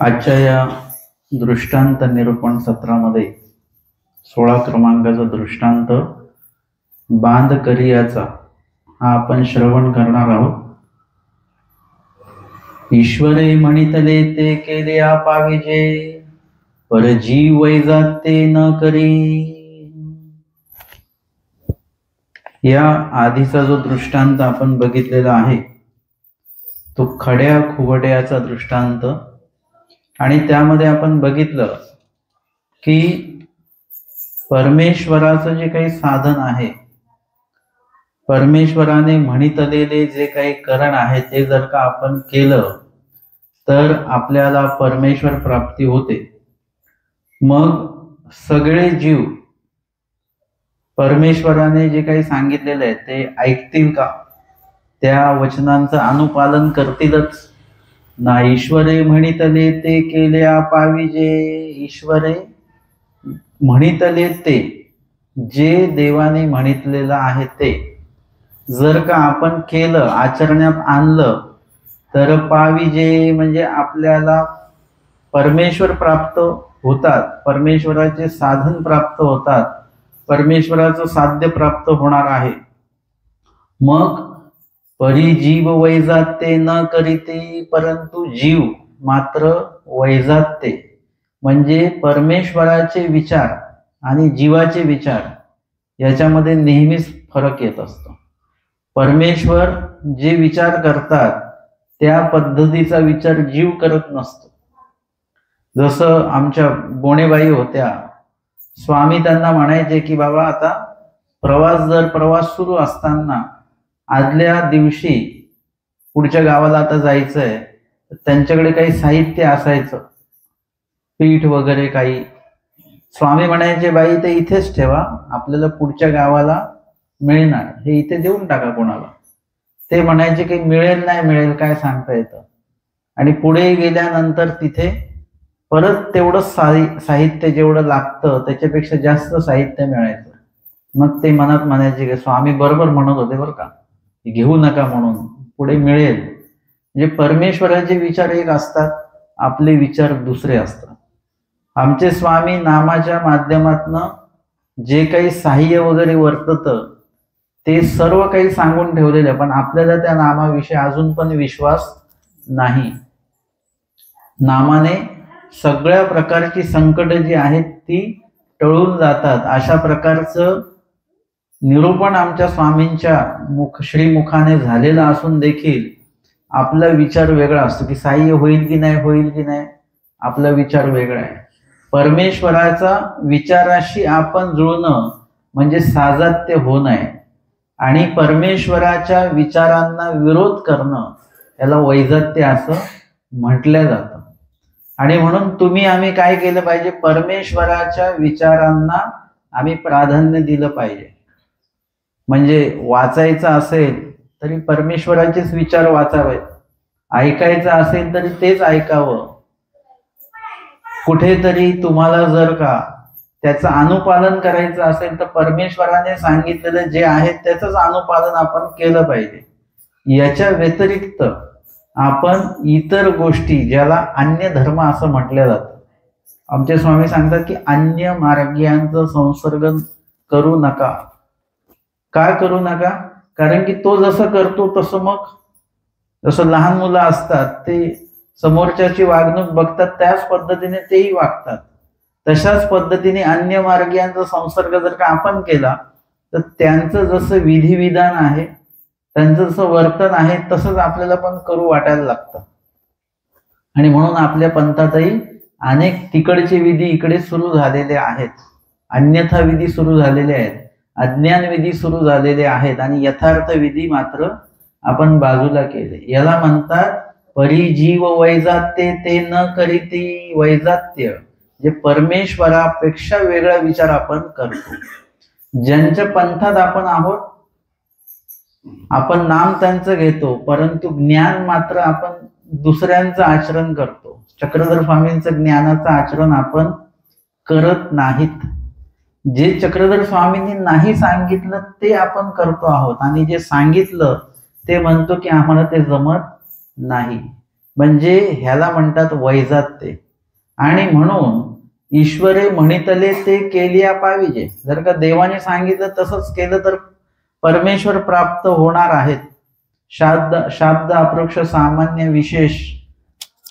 आजच्या या दृष्टांत निरूपण सत्रामध्ये 16 क्रमांकाचा दृष्टांत बांध करियाचा हा आपण श्रवण करणार आहोत. ईश्वरे म्हणितले ते केले पाविजे, पर जीव वैजात ते न करी. या आधीचा जो दृष्टांत आपण बघितलेला आहे तो खड्या खुवड्याचा दृष्टांत, आणि त्यामध्ये आपण बघितलं की परमेश्वराचं जे काही साधन आहे, परमेश्वराने म्हणितलेले जे काही करण आहे ते जर का आपण केलं तर आपल्याला परमेश्वर प्राप्ती होते. मग सगळे जीव परमेश्वराने जे काही सांगितलेले आहे ते ऐकतील का? त्या वचनांचं अनुपालन करतीलच ना. ईश्वरे म्हणितले ते केले पाविजे. ईश्वरे म्हणितले ते, जे देवाने म्हणितलेलं आहे ते जर का आपण केलं, आचरणात आणलं तर पाविजे म्हणजे आपल्याला परमेश्वर प्राप्त होतात, परमेश्वराचे साधन प्राप्त होतात, परमेश्वराचं साध्य प्राप्त होणार आहे. मग परी जीव वैजात ते न करीते, परंतु जीव मात्र वैजात ते म्हणजे परमेश्वराचे विचार आणि जीवाचे विचार याच्यामध्ये नेहमीच फरक येत असतो. परमेश्वर जे विचार करतात त्या पद्धतीचा विचार जीव करत नसतो. जसं आमच्या बोणेबाई होत्या, स्वामी त्यांना म्हणायचे की बाबा आता प्रवास सुरू असताना आदल्या दिवशी पुढच्या गावाला आता जायचंय, त्यांच्याकडे काही साहित्य असायचं, पीठ वगैरे काही. स्वामी म्हणायचे बाई ते इथेच ठेवा, आपल्याला पुढच्या गावाला मिळणार, हे इथे देऊन टाका कोणाला. ते म्हणायचे की मिळेल नाही मिळेल काय सांगता येतं. आणि पुढे गेल्यानंतर तिथे परत तेवढं साहित्य जेवढं लागतं त्याच्यापेक्षा जास्त साहित्य मिळायचं. मग ते मनात म्हणायचे की स्वामी बरोबर म्हणत होते बरं का, घेऊ नका म्हणून, पुढे मिळेल. म्हणजे परमेश्वराचे विचार एक असतात, आपले विचार दुसरे असतात. आमचे स्वामी नामाच्या माध्यमातनं जे काही साह्य वगैरे वर्ततं ते सर्व काही सांगून ठेवलेलं, पण आपल्याला त्या नामाविषयी अजून पण विश्वास नाही. नामाने सगळ्या प्रकारची संकट जी आहेत ती टळून जातात, अशा प्रकारचं निरूपण आमच्या स्वामींच्या श्रीमुखाने झालेला असून देखील आपला विचार वेगळा असतो की साह्य होईल की नाही, होईल की नाही, आपला विचार वेगळा आहे. परमेश्वराचा विचाराशी आपण जुळणं म्हणजे साजात्य होणं आहे, आणि परमेश्वराच्या विचारांना विरोध करणं याला वैजात्य असं म्हटलं जातं. आणि म्हणून तुम्ही आम्ही काय केलं पाहिजे, परमेश्वराच्या विचारांना आम्ही प्राधान्य दिलं पाहिजे. म्हणजे वाचायचं असेल तरी परमेश्वराचेच विचार वाचावेत, ऐकायचं असेल तरी तेच ऐकावं. कुठेतरी तुम्हाला जर का त्याचं अनुपालन करायचं असेल तर परमेश्वराने सांगितलेलं जे आहे त्याचंच अनुपालन आपण केलं पाहिजे. याच्या व्यतिरिक्त आपण इतर गोष्टी, ज्याला अन्य धर्म असं म्हटलं जातं, आमचे स्वामी सांगतात की अन्य मार्गियांचं संसर्ग करू नका. का करू नका? कारण की तो जसं करतो तसं, मग जसं लहान मुलं असतात ते समोरच्याची वागणूक बघतात त्याच पद्धतीने तेही वागतात, तशाच पद्धतीने अन्य मार्गियांचा संसर्ग जर का आपण केला तर त्यांचं जसं विधिविधान आहे, त्यांचं जसं वर्तन आहे तसंच आपल्याला पण करू वाटायला लागतं. आणि म्हणून आपल्या पंथातही अनेक तिकडचे विधी इकडे सुरू झालेले आहेत, अन्यथा विधी सुरू झालेले आहेत, अज्ञान विधी सुरू झालेले आहेत, आणि यथार्थ विधी मात्र आपण बाजूला केले. याला म्हणतात परी जीव वैजात्य ते न करीती. वैजात्य जे परमेश्वरापेक्षा वेगळा विचार आपण करतो. ज्यांच्या पंथात आपण आहोत, आपण नाम त्यांचं घेतो, परंतु ज्ञान मात्र आपण दुसऱ्यांचं आचरण करतो. चक्रधर स्वामींचं ज्ञानाचं आचरण आपण करत नाहीत. जे चक्रधर स्वामींनी नाही सांगितलं ते आपण करतो आहोत, आणि जे सांगितलं ते म्हणतो की आम्हाला ते जमत नाही. म्हणजे ह्याला म्हणतात वैजात्य. आणि म्हणून ईश्वरे म्हणितले ते केलिया पाविजे. जर का देवाने सांगितलं तसंच केलं तर परमेश्वर प्राप्त होणार आहेत. शाब्द अप्रोक्ष सामान्य विशेष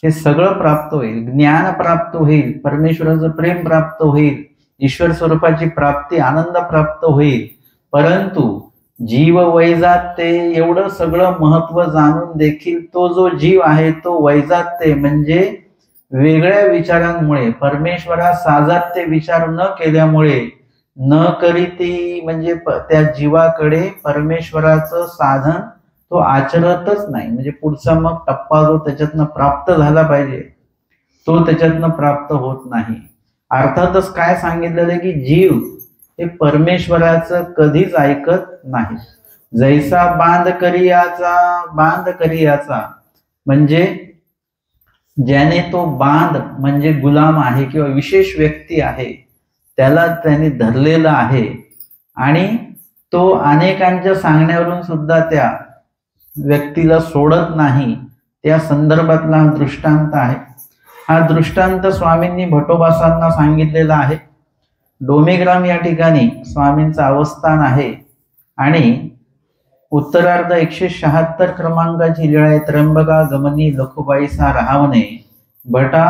हे सगळं प्राप्त होईल. ज्ञान प्राप्त होईल, परमेश्वराचं प्रेम प्राप्त होईल, ईश्वर स्वरूपाची प्राप्ती आनंद प्राप्त होईल. परंतु जीव वैजात्य एवढं सगळं महत्व जाणून देखील तो जो जीव आहे तो वैजात्य म्हणजे वेगळ्या विचारांमुळे, परमेश्वरा साजात्य विचार न केल्यामुळे, न करीती म्हणजे त्या जीवाकडे परमेश्वराचं साधन तो आचरतच नाही. म्हणजे पुढचा मग टप्पा जो त्याच्यातनं प्राप्त झाला पाहिजे तो त्याच्यातनं प्राप्त होत नाही. अर्थातच काय सांगितलेलं आहे की जीव हे परमेश्वराचं कधीच ऐकत नाही. जैसा बांध करियाचा म्हणजे ज्याने तो बांध म्हणजे गुलाम आहे किंवा विशेष व्यक्ती आहे त्याला त्याने धरलेला आहे आणि तो अनेकांच्या सांगण्यावरून सुद्धा त्या व्यक्तीला सोडत नाही. त्या संदर्भातला हा दृष्टांत आहे. हा दृष्टांत स्वामींनी भटोबासांना सांगितलेला आहे. डोमेग्राम या ठिकाणी स्वामींचं अवस्थान आहे आणि उत्तरार्ध 176 क्रमांकाची लीळा आहे. त्र्यंबका गमनी लखुबाईसा राहावणे भटा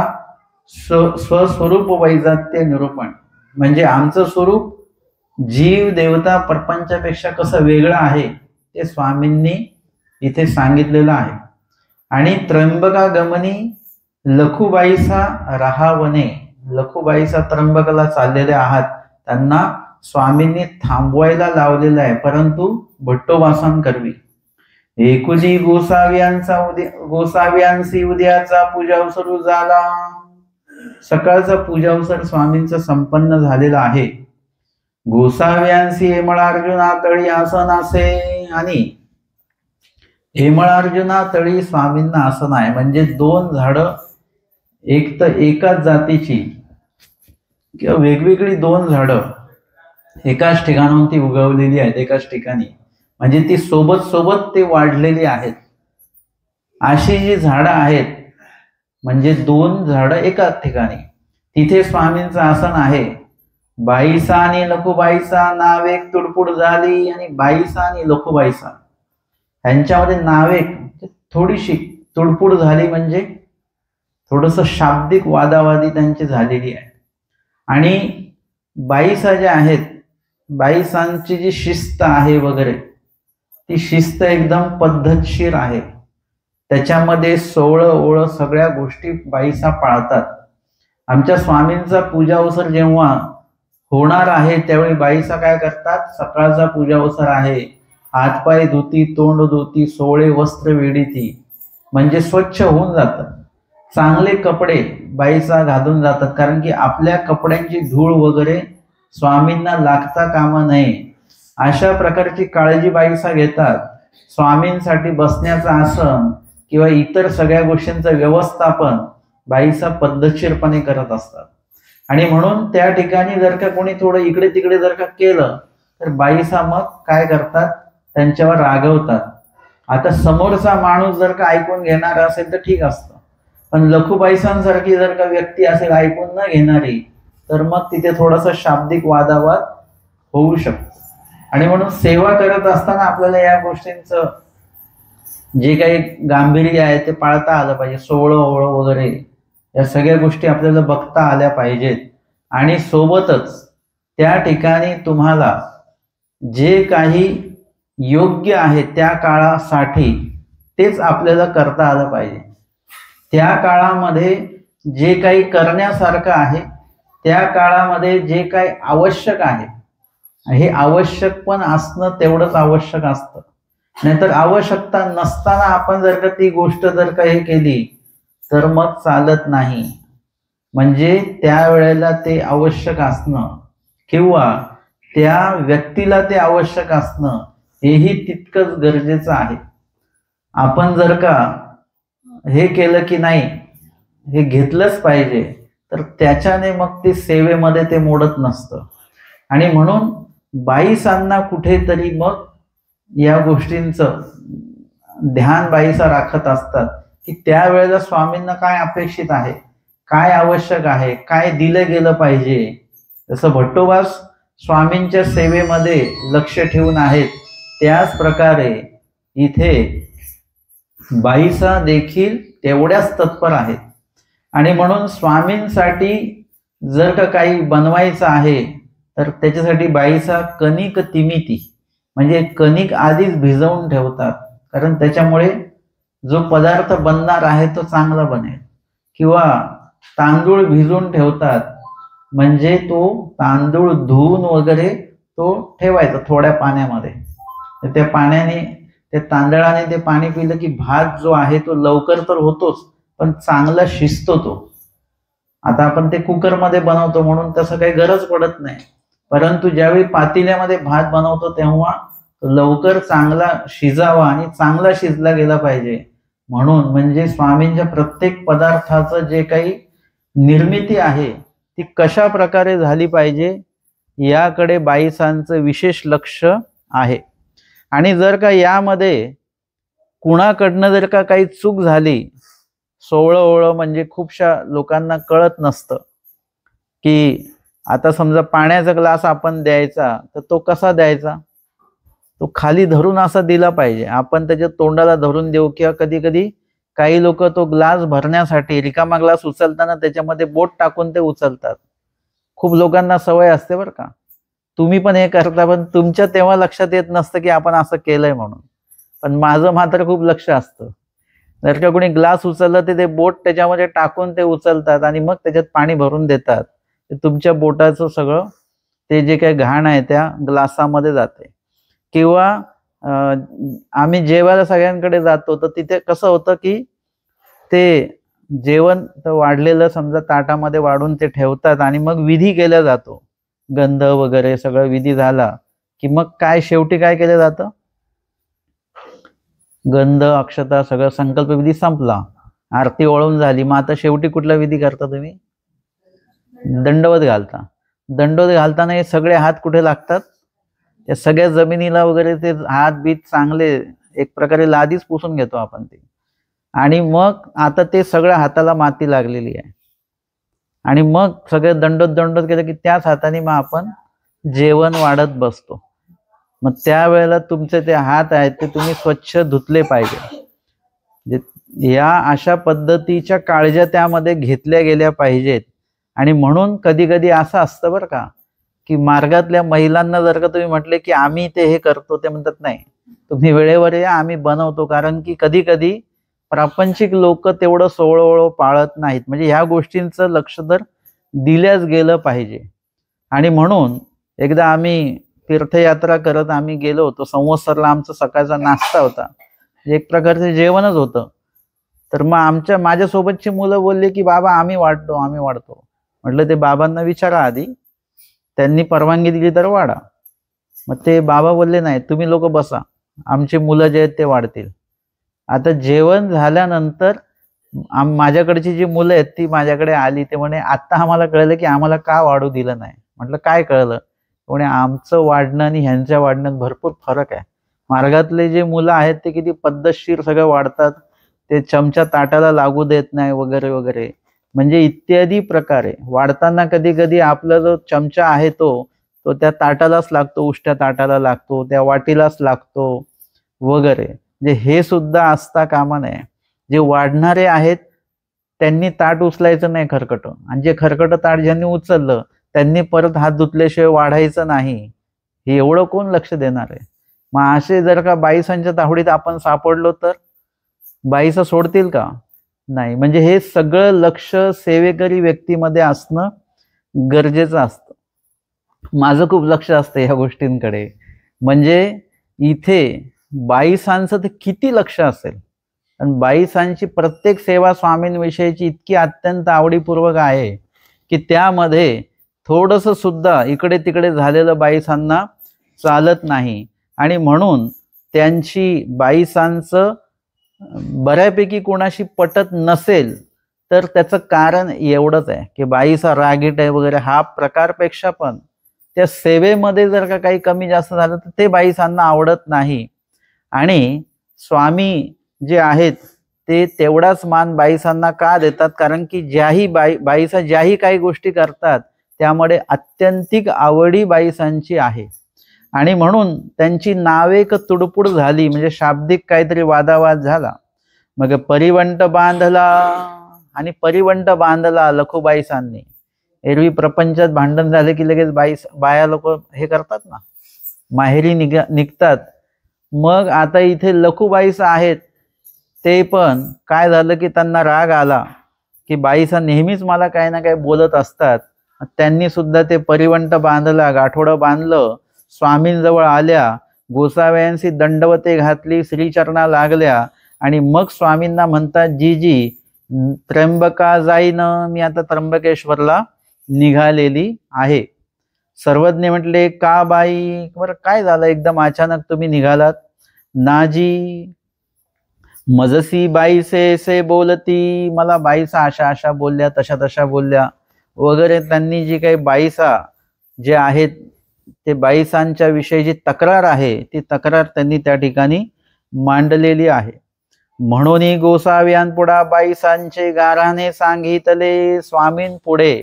स्वस्वरूप वैजात्य निरूपण. म्हणजे आमचं स्वरूप जीव देवता प्रपंचापेक्षा कसं वेगळं आहे ते स्वामींनी इथे सांगितलेलं आहे. आणि त्र्यंबका गमनी लखुबाईसा राहावणे, लखुबाईसा त्र्यंबकला चाललेले आहात, त्यांना स्वामींनी थांबवायला लावलेलं आहे. परंतु भट्टोबासांकरवी एकुजी गोसाव्यांसी उद्याचा पूजावसरू झाला. सकाळचा पूजावसर स्वामींचा संपन्न झालेला आहे. गोसाव्यांसी हेमळार्जुना तळी आसन असे आणि हेमळार्जुना तळी स्वामींना आसन आहे. म्हणजे दोन झाडं एक तर एकाच जातीची किंवा वेगवेगळी दोन झाडं एकाच ठिकाणाहून ती उगवलेली आहेत, एकाच ठिकाणी, म्हणजे ती सोबत सोबत ते वाढलेली आहेत. अशी जी झाडं आहेत म्हणजे दोन झाडं एकाच ठिकाणी, तिथे स्वामींचं आसन आहे. बाईसा आणि लखुबाईसा नावेक तुडपुड झाली. आणि बाईसा आणि लखुबाईसा ह्यांच्यामध्ये नावेक थोडीशी तुडपुड झाली म्हणजे थोडंसं शाब्दिक वादावादी त्यांची झालेली आहे. आणि बाईसा ज्या आहेत, बाईसांची जी शिस्त आहे वगैरे ती शिस्त एकदम पद्धतशीर आहे. त्याच्यामध्ये सोवळं ओळं सगळ्या गोष्टी बाईसा पाळतात. आमच्या स्वामींचा पूजावसर जेव्हा होणार आहे त्यावेळी बाईसा काय करतात, सकाळचा पूजावसर आहे, हातपाय धुती, तोंड धुती, सोळे वस्त्र वेडीती, म्हणजे स्वच्छ होऊन जातात. चांगले कपडे बाईसा घालून जातात, कारण की आपल्या कपड्यांची धूळ वगैरे स्वामींना लागता कामा नये अशा प्रकारची काळजी बाईसा घेतात. स्वामींसाठी बसण्याचं आसन किंवा इतर सगळ्या गोष्टींचं व्यवस्थापन बाईसा पद्धतशीरपणे करत असतात. आणि म्हणून त्या ठिकाणी जर का कोणी थोडं इकडे तिकडे जर का केलं तर बाईसा मग काय करतात, त्यांच्यावर रागवतात. आता समोरचा माणूस जर का ऐकून घेणारा असेल तर ठीक असतं, पण लखुबाईसांसारखी जर का व्यक्ती असेल ऐकून न घेणारी तर मग तिथे थोडासा शाब्दिक वादावाद होऊ शकतो. आणि म्हणून सेवा करत असताना आपल्याला या गोष्टींचं जे काही गांभीर्य आहे ते पाळता आलं पाहिजे. सोवळं ओळं वगैरे या सगळ्या गोष्टी आपल्याला बघता आल्या पाहिजेत. आणि सोबतच त्या ठिकाणी तुम्हाला जे काही योग्य आहे त्या काळासाठी तेच आपल्याला करता आलं पाहिजे. त्या काळामध्ये जे काही करण्यासारखं आहे, त्या काळामध्ये जे काही आवश्यक आहे, हे आवश्यक पण असणं तेवढंच आवश्यक असतं. नाहीतर आवश्यकता नसताना आपण जर का ती गोष्ट जर का हे केली तर मग चालत नाही. म्हणजे त्यावेळेला ते आवश्यक असणं किंवा त्या व्यक्तीला ते आवश्यक असणं हेही तितकंच गरजेचं आहे. आपण जर का हे केलं की नाही, हे घेतलंच पाहिजे, तर त्याच्याने मग ते सेवेमध्ये ते मोडत नसतं. आणि म्हणून बाईसांना कुठेतरी मग या गोष्टींचं ध्यान बाईसा राखत असतात की त्यावेळेला स्वामींना काय अपेक्षित आहे, काय आवश्यक आहे, काय दिलं गेलं पाहिजे. जसं भट्टोबास स्वामींच्या सेवेमध्ये लक्ष ठेवून आहेत, त्याच प्रकारे इथे बाईसा देखील तेवढ्याच तत्पर आहेत. आणि म्हणून स्वामींसाठी जर का काही बनवायचं आहे तर त्याच्यासाठी बाईसा कणिक तिमिती म्हणजे कणिक आधीच भिजवून ठेवतात, कारण त्याच्यामुळे जो पदार्थ बनणार आहे तो चांगला बनेल. किंवा तांदूळ भिजवून ठेवतात, म्हणजे तो तांदूळ धुवून वगैरे तो ठेवायचा थोड्या पाण्यामध्ये. त्या पाण्याने, त्या तांदळाने ते पाणी पिलं की भात जो आहे तो लवकर तर होतोच, पण चांगला शिजतो तो. आता आपण ते कुकरमध्ये बनवतो म्हणून तसं काही गरज पडत नाही, परंतु ज्यावेळी पातेल्यामध्ये भात बनवतो तेव्हा लवकर चांगला शिजावा आणि चांगला शिजला गेला पाहिजे. म्हणून म्हणजे स्वामींच्या प्रत्येक पदार्थाचं जे काही निर्मिती आहे ती कशा प्रकारे झाली पाहिजे याकडे बाईसांचं विशेष लक्ष आहे. आणि जर का यामध्ये कुणाकडनं जर का काही चूक झाली, सोवळं म्हणजे खूपशा लोकांना कळत नसतं की आता समजा पाण्याचा ग्लास आपण द्यायचा तर तो कसा द्यायचा, तो खाली धरून असा दिला पाहिजे. आपण त्याच्या तोंडाला धरून देऊ, किंवा कधी कधी काही लोक तो ग्लास भरण्यासाठी रिकामा ग्लास उचलताना त्याच्यामध्ये बोट टाकून ते उचलतात. खूप लोकांना सवय असते बरं का, तुम्ही पण हे करता, पण तुमच्या तेव्हा लक्षात येत नसतं की आपण असं केलंय म्हणून. पण माझं मात्र खूप लक्ष असतं. जर का कोणी ग्लास उचललं तर ते बोट त्याच्यामध्ये टाकून ते उचलतात आणि मग त्याच्यात पाणी भरून देतात. तुमच्या बोटाचं सगळं ते जे काही घाण आहे त्या ग्लासामध्ये जाते. किंवा आम्ही जेवायला सगळ्यांकडे जातो तर तिथे कसं होतं की ते जेवण तर वाढलेलं समजा ताटामध्ये वाढून ते ठेवतात आणि मग विधी केला जातो. गंध वगैरे सगळं विधी झाला की मग काय शेवटी काय केलं जातं, गंध अक्षता सगळं संकल्प विधी संपला, आरती ओळून झाली, मग आता शेवटी कुठला विधी करता तुम्ही, दंडवत घालता. दंडवत घालताना हे सगळे हात कुठे लागतात, त्या सगळ्या जमिनीला वगैरे ते हात बीत चांगले एक प्रकारे लादीच पुसून घेतो आपण ते. आणि मग आता ते सगळ्या हाताला माती लागलेली आहे आणि मग सगळे दंडोत केलं की त्याच हाताने मग आपण जेवण वाढत बसतो. मग त्यावेळेला तुमचे ते हात आहेत ते तुम्ही स्वच्छ धुतले पाहिजे. या अशा पद्धतीच्या काळज्या त्यामध्ये घेतल्या गेल्या पाहिजेत. आणि म्हणून कधी कधी असं असतं बरं का की मार्गातल्या महिलांना जर का तुम्ही म्हटले की आम्ही ते हे करतो, ते म्हणतात नाही तुम्ही वेळेवर या, आम्ही बनवतो. कारण की कधी कधी प्रापंचिक लोक तेवढं सोवळं पाळत नाहीत. म्हणजे ह्या गोष्टींचं लक्ष तर दिल्याच गेलं पाहिजे. आणि म्हणून एकदा आम्ही तीर्थयात्रा करत आम्ही गेलो होतो संवत्सरला. आमचा सकाळचा नाश्ता होता, एक प्रकारचे जेवणच होतं. तर मग माझ्यासोबतची मुलं बोलले की बाबा आम्ही वाढतो. म्हटलं ते बाबांना विचारा आधी, त्यांनी परवानगी दिली तर वाढा. मग ते बाबा बोलले नाही तुम्ही लोक बसा, आमची मुलं जे आहेत ते वाढतील. आता जेवण झाल्यानंतर माझ्याकडची जी मुलं आहेत ती माझ्याकडे आली. ते म्हणे आता आम्हाला कळलं की आम्हाला का वाढू दिलं नाही. म्हटलं काय कळलं. म्हणे आमचं वाढणं आणि ह्यांच्या वाढण्यात भरपूर फरक आहे. मार्गातले जे मुलं आहेत ते किती पद्धतशीर सगळं वाढतात, ते चमचा ताटाला लागू देत नाही वगैरे वगैरे. म्हणजे इत्यादी प्रकारे वाढताना कधी कधी आपला जो चमचा आहे तो त्या ताटालाच लागतो, उष्ट्या ताटाला लागतो, त्या वाटीलाच लागतो वगैरे. म्हणजे हे सुद्धा असता कामा नये. जे वाढणारे आहेत त्यांनी ताट उचलायचं नाही खरकटं, आणि जे खरकटं ताट ज्यांनी उचललं त्यांनी परत हात धुतल्याशिवाय वाढायचं नाही. हे एवढं कोण लक्ष देणार आहे. मग असे जर का बाईसांच्या तावडीत आपण सापडलो तर बाईसा सोडतील का, नाही. म्हणजे हे सगळं लक्ष सेवेकरी व्यक्तीमध्ये असणं गरजेचं असतं. माझं खूप लक्ष असतं या गोष्टींकडे. म्हणजे इथे बाईसांचं तर किती लक्ष असेल. आणि बाईसांची प्रत्येक सेवा स्वामींविषयीची इतकी अत्यंत आवडीपूर्वक आहे की त्यामध्ये थोडंसं सुद्धा इकडे तिकडे झालेलं बाईसांना चालत नाही. आणि म्हणून त्यांची बाईसांचं बऱ्यापैकी कोणाशी पटत नसेल तर त्याचं कारण एवढंच आहे की बाईसा रागीट आहे वगैरे हा प्रकारपेक्षा पण त्या सेवेमध्ये जर का काही कमी जास्त झालं तर ते बाईसांना आवडत नाही. आणि स्वामी जे आहेत ते तेवढाच मान बाईसांना का देतात? कारण की बाईसा ज्याही काही गोष्टी करतात त्यामुळे अत्यंतिक आवडी बाईसांची आहे आणि म्हणून त्यांची नावे एक तुडपुड झाली, म्हणजे शाब्दिक काहीतरी वादावाद झाला. मग परिवंट बांधला आणि परिवंट बांधला लखुबाईसांनी. एरवी प्रपंचात भांडण झाले की लगेच बाया लोक हे करतात ना, माहेरी निघतात. मग आता इथे लखुबाईसा आहेत, ते पण काय झालं की त्यांना राग आला की बाईसा नेहमीच मला काही ना काही बोलत असतात. त्यांनी सुद्धा ते परिवंट बांधला, गाठोडं बांधलं, स्वामींजवळ आल्या, गोसाव्यांशी दंडवते घातली, श्रीचरणा लागल्या आणि मग स्वामींना म्हणतात, जीजी त्र्यंबका जाईन, मी आता त्र्यंबकेश्वरला निघालेली आहे. सर्वज्ञ म्हटले, का बाई, बरं काय झालं एकदम अचानक तुम्ही निघालात? नाजी मजसी बाई से बोलती, मला बाईसा अशा अशा बोलल्या, तशा तशा बोलल्या वगैरे. त्यांनी जी काही बाईसा जे आहेत ते बाईसांच्या विषयी जी तक्रार आहे ती तक्रार त्यांनी त्या ठिकाणी मांडलेली आहे. म्हणून गोसाव्यांपुढा बाईसांचे गाऱ्हाणे सांगितले. स्वामींपुढे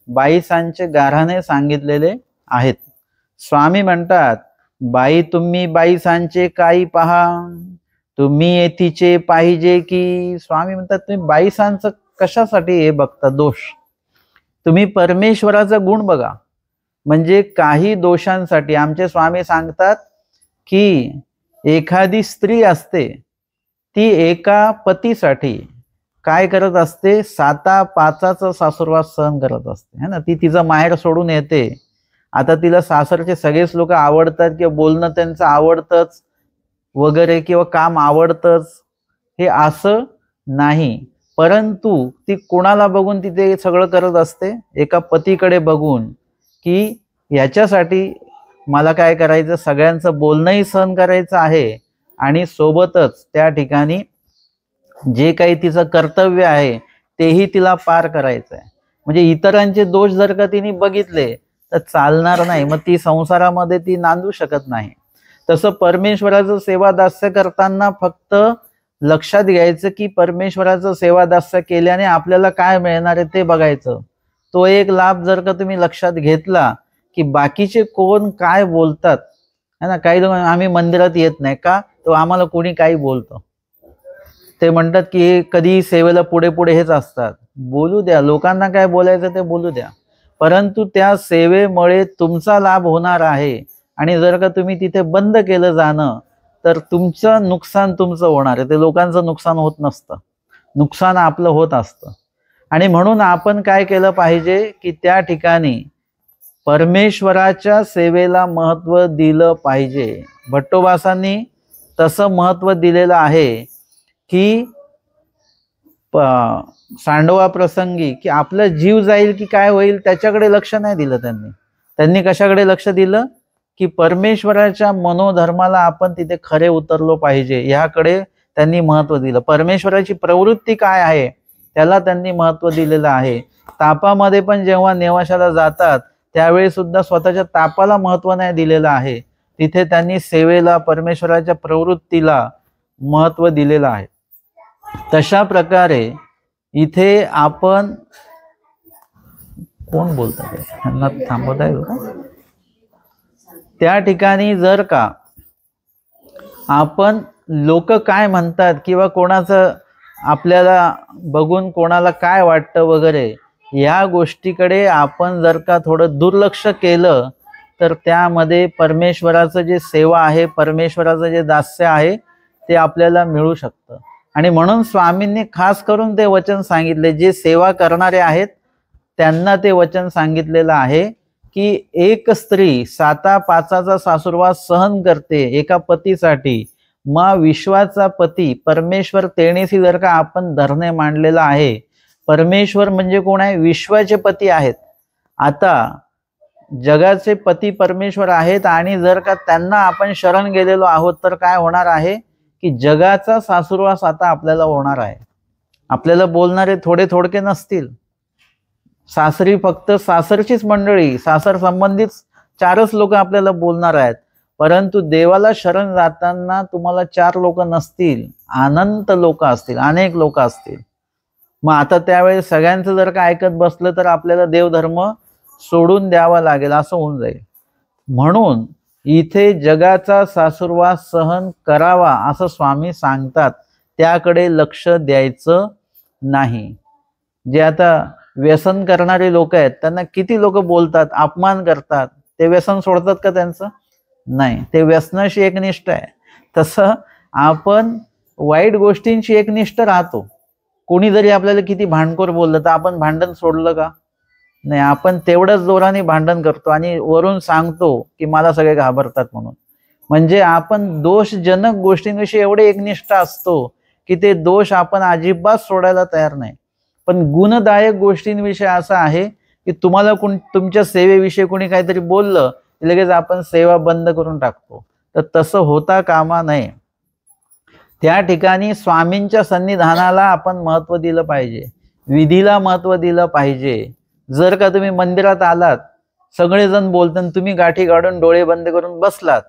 बाईसांचे गाऱ्हाणे सांगितलेले आहेत. स्वामी म्हणतात, बाई तुम्ही बाईसांचे काही पहा, तुम्ही येथीचे पाहिजे की. स्वामी म्हणतात, तुम्ही बाईसांचं कशासाठी हे बघता दोष? तुम्ही परमेश्वराचा गुण बघा. म्हणजे काही दोषांसाठी आमचे स्वामी सांगतात की एखादी स्त्री असते, ती एका पतीसाठी काय करत असते? 7-5चा सासुरवास सहन करत असते, है ना. ती तिचं माहेर सोडून येते. आता तिला सासरचे सगळेच लोक आवडतात किंवा बोलणं त्यांचं आवडतंच वगैरे किंवा काम आवडतंच, हे असं नाही. परंतु ती कोणाला बघून तिथे सगळं करत असते? एका पतीकडे बघून, की याच्यासाठी मला काय करायचं? सगळ्यांचं बोलणंही सहन करायचं आहे आणि सोबतच त्या ठिकाणी जे काही तिचं कर्तव्य आहे तेही तिला पार करायचं आहे. म्हणजे इतरांचे दोष जर का तिने बघितले तर चालणार नाही, मग ती संसारामध्ये ती नांदू शकत नाही. तसं परमेश्वराचं सेवादास्य करताना फक्त लक्षात घ्यायचं की परमेश्वराचं सेवादास्य केल्याने आपल्याला काय मिळणार आहे ते बघायचं. तो एक लाभ जर का तुम्ही लक्षात घेतला की बाकीचे कोण काय बोलतात, है ना. काही लोक आम्ही मंदिरात येत नाही का, तो आम्हाला कोणी काही बोलतो, ते म्हणतात की हे कधी सेवेला पुढे पुढे हेच असतात. बोलू द्या, लोकांना काय बोलायचं ते बोलू द्या, परंतु त्या सेवेमुळे तुमचा लाभ होणार आहे. आणि जर का तुम्ही तिथे बंद केलं जाणं तर तुमचं नुकसान तुमचं होणार आहे, ते लोकांचं नुकसान होत नसतं, नुकसान आपलं होत असतं. आणि म्हणून आपण काय केलं पाहिजे की त्या ठिकाणी परमेश्वराच्या सेवेला महत्त्व दिलं पाहिजे. भट्टोबासांनी तसं महत्त्व दिलेलं आहे की सांडवा प्रसंगी की आपला जीव जाईल की काय होईल त्याच्याकडे लक्ष नाही दिलं त्यांनी कशाकडे लक्ष दिलं की परमेश्वराच्या मनोधर्माला आपण तिथे खरे उतरलो पाहिजे, ह्याकडे त्यांनी महत्त्व दिलं. परमेश्वराची प्रवृत्ती काय आहे त्याला त्यांनी महत्त्व दिलेलं आहे. तापामध्ये पण जेव्हा नेवाशाला जातात त्यावेळी सुद्धा स्वतःच्या तापाला महत्त्व नाही दिलेलं आहे, तिथे त्यांनी सेवेला, परमेश्वराच्या प्रवृत्तीला महत्त्व दिलेलं आहे. तशा प्रकारे इथे आपण कोण बोलतात त्यांना थांबवता येईल का? त्या ठिकाणी जर का आपण लोक काय म्हणतात किंवा कोणाचं आपल्याला बघून कोणाला काय वाटतं वगैरे या गोष्टीकडे आपण जर का थोडं दुर्लक्ष केलं तर त्यामध्ये परमेश्वराचं जे सेवा आहे, परमेश्वराचं जे दास्य आहे ते आपल्याला मिळू शकतं. आणि म्हणून स्वामींनी खास करून ते वचन सांगितले, जे सेवा करणारे आहेत त्यांना ते वचन सांगितलेलं आहे की एक स्त्री 7-5चा सासुरवास सहन करते एका पतीसाठी, मग विश्वाचा पती परमेश्वर तेणेसी जर का आपण धरणे मांडलेला आहे. परमेश्वर म्हणजे कोण आहे? विश्वाचे पती आहेत. आता जगाचे पती परमेश्वर आहेत आणि जर का त्यांना आपण शरण गेलेलो आहोत तर काय होणार आहे की जगाचा सासुरवास आता आपल्याला होणार आहे. आपल्याला बोलणारे थोडे थोडके नसतील. सासरी फक्त सासरचीच मंडळी, सासर संबंधित 4च लोक आपल्याला बोलणार आहेत. परंतु देवाला शरण जाताना तुम्हाला 4 लोक नसतील, अनंत लोक असतील, अनेक लोक असतील. मग आता त्यावेळेस सगळ्यांचं जर का ऐकत बसलं तर आपल्याला देवधर्म सोडून द्यावा लागेल, असं होऊन जाईल. म्हणून इथे जगाचा सासुरवास सहन करावा असं स्वामी सांगतात, त्याकडे लक्ष द्यायचं नाही. जे आता व्यसन करणारे लोक आहेत त्यांना किती लोक बोलतात, अपमान करतात, ते व्यसन सोडतात का त्यांचं? नाही, ते व्यसनाशी एकनिष्ठ आहे. तसं आपण वाईट गोष्टींशी एकनिष्ठ राहतो. कोणी जरी आपल्याला किती भांडखोर बोललं तर आपण भांडण सोडलं का? नाही, आपण तेवढ्याच जोराने भांडण करतो आणि वरून सांगतो की मला सगळे घाबरतात म्हणून. म्हणजे आपण दोषजनक गोष्टींविषयी एवढे एकनिष्ठ असतो की ते दोष आपण अजिबात सोडायला तयार नाही. पण गुणदायक गोष्टींविषयी असं आहे की तुम्हाला तुमच्या सेवेविषयी कोणी काहीतरी बोललं लगेच आपण सेवा बंद करून टाकतो. तर तसं होता कामा नये. त्या ठिकाणी स्वामींच्या सन्निधानाला आपण महत्व दिलं पाहिजे, विधीला महत्व दिलं पाहिजे. जर का तुम्ही मंदिरात आलात, सगळेजण बोलतात, तुम्ही गाठी काढून डोळे बंद करून बसलात,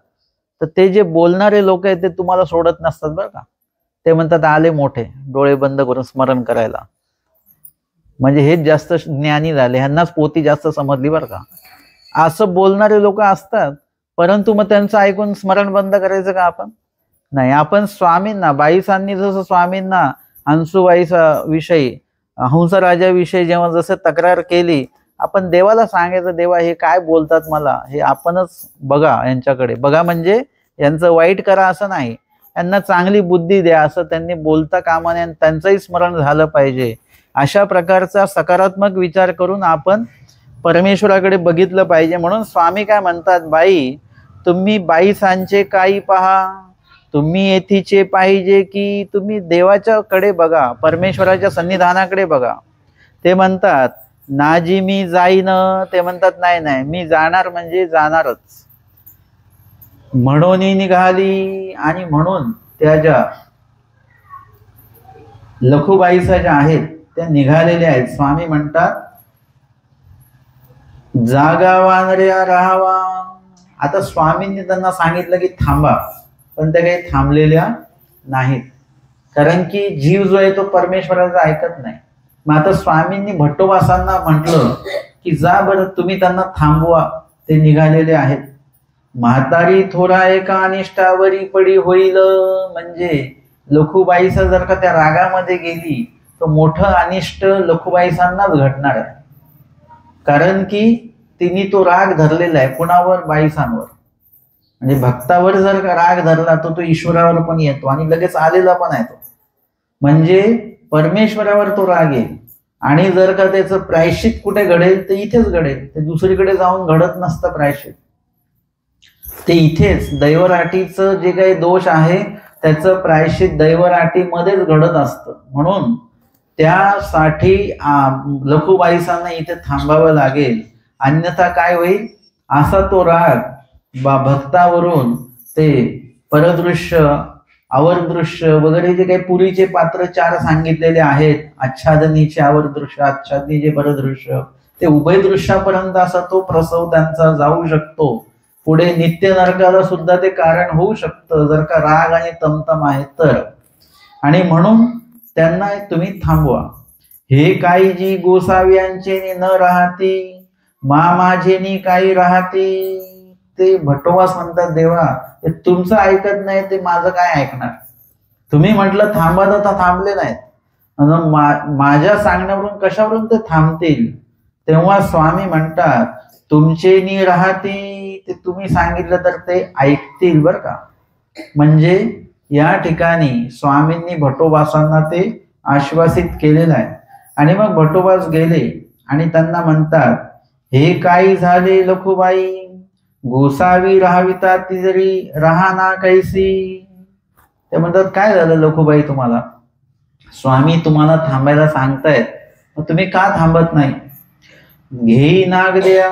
तर ते जे बोलणारे लोक आहेत ते तुम्हाला सोडत नसतात बरं का. ते म्हणतात आले मोठे डोळे बंद करून स्मरण करायला, म्हणजे हेच जास्त ज्ञानी झाले, ह्यांनाच पोथी जास्त समजली बरं का. असं बोलणारे लोक असतात. परंतु मग त्यांचं ऐकून स्मरण बंद करायचं का आपण? नाही. आपण स्वामींना, बाईसांनी जसं स्वामींना हंसूबाईचा विषयी, हंसराजाविषयी जेव्हा जसं तक्रार केली, आपण देवाला सांगायचं, देवा हे काय बोलतात मला, हे आपणच बघा, यांच्याकडे बघा, म्हणजे यांचं वाईट करा असं नाही, यांना चांगली बुद्धी द्या असं त्यांनी बोलता कामा नये, त्यांचंही स्मरण झालं पाहिजे. अशा प्रकारचा सकारात्मक विचार करून आपण परमेश्वराकडे बघितलं पाहिजे. म्हणून स्वामी काय म्हणतात, बाई तुम्ही बाईसांचे काही पहा, तुम्ही येथीचे पाहिजे की तुम्ही देवाच्या कडे बघा, परमेश्वराच्या सन्निधानाकडे बघा. ते म्हणतात नाजी मी जाईन, ते म्हणतात नाही नाही मी जाणार म्हणजे जाणारच. म्हणून निघाली. आणि म्हणून त्या ज्या लखुबाईसा ज्या आहेत त्या निघालेल्या आहेत. स्वामी म्हणतात जागा वानऱ्या राहावा. आता स्वामींनी त्यांना सांगितलं की थांबा, पण त्या काही थांबलेल्या नाहीत, कारण की जीव जो आहे तो परमेश्वराचा ऐकत नाही. मग आता स्वामींनी भट्टोबासांना म्हटलं की जा बरं तुम्ही त्यांना थांबवा, ते निघालेले आहेत. म्हातारी थोरा एका अनिष्टावरी पडी होईल. म्हणजे लखुबाईसा जर का त्या रागामध्ये गेली तर मोठं अनिष्ट लखुबाईसांनाच घडणार आहे, कारण की तिने तो राग धरलेला आहे कुणावर? बाईसांवर. म्हणजे भक्तावर जर का राग धरला तर तो ईश्वरावर पण येतो आणि लगेच आलेला पण आहे तो. म्हणजे परमेश्वरावर तो राग येईल. आणि जर का त्याचं प्रायश्चित कुठे घडेल तर इथेच घडेल, ते दुसरीकडे जाऊन घडत नसतं प्रायश्चित, ते इथेच दैवराटीचं जे काही दोष आहे त्याचं प्रायश्चित दैवराटीमध्येच घडत असतं. म्हणून त्यासाठी लखुबाईसांना इथे थांबावं लागेल, अन्यथा काय होईल? असा तो राग भक्तावरून ते परदृश्य, अवरदृश्य वगैरे जे काही पुरीचे पात्र 4 सांगितलेले आहेत, आच्छादनीचे अवरदृश्य, आच्छादनीचे परदृश्य, ते उभय दृश्यापर्यंत असा तो प्रसव त्यांचा जाऊ शकतो. पुढे नित्य नरकाला सुद्धा ते कारण होऊ शकतं जर का राग आणि तमतम आहे तर. आणि म्हणून त्यांना तुम्ही थांबवा. हे काही जी गोसाव्यांचे न राहती, माझेनी काही राहती. ते भट्टोबास म्हणतात देवा ते तुमचं ऐकत नाही, ते माझं काय ऐकणार? तुम्ही म्हटलं थांबा तर थांबले नाहीत, माझ्या सांगण्यावरून कशावरून ते थांबतील? तेव्हा स्वामी म्हणतात तुमचे नी राहती, ते तुम्ही सांगितलं तर ते ऐकतील बरं का. म्हणजे या ठिकाणी स्वामींनी भट्टोबासांना ते आश्वासित केलेलं आहे. आणि मग भट्टोबास गेले आणि त्यांना म्हणतात हे काय झाले लखुबाई, गोसावी राहाविता ती जरी राहाना कैसी. ते म्हणतात काय झालं लखुबाई तुम्हाला? स्वामी तुम्हाला थांबायला सांगतायत, मग तुम्ही का थांबत नाही? घेई नागदेया.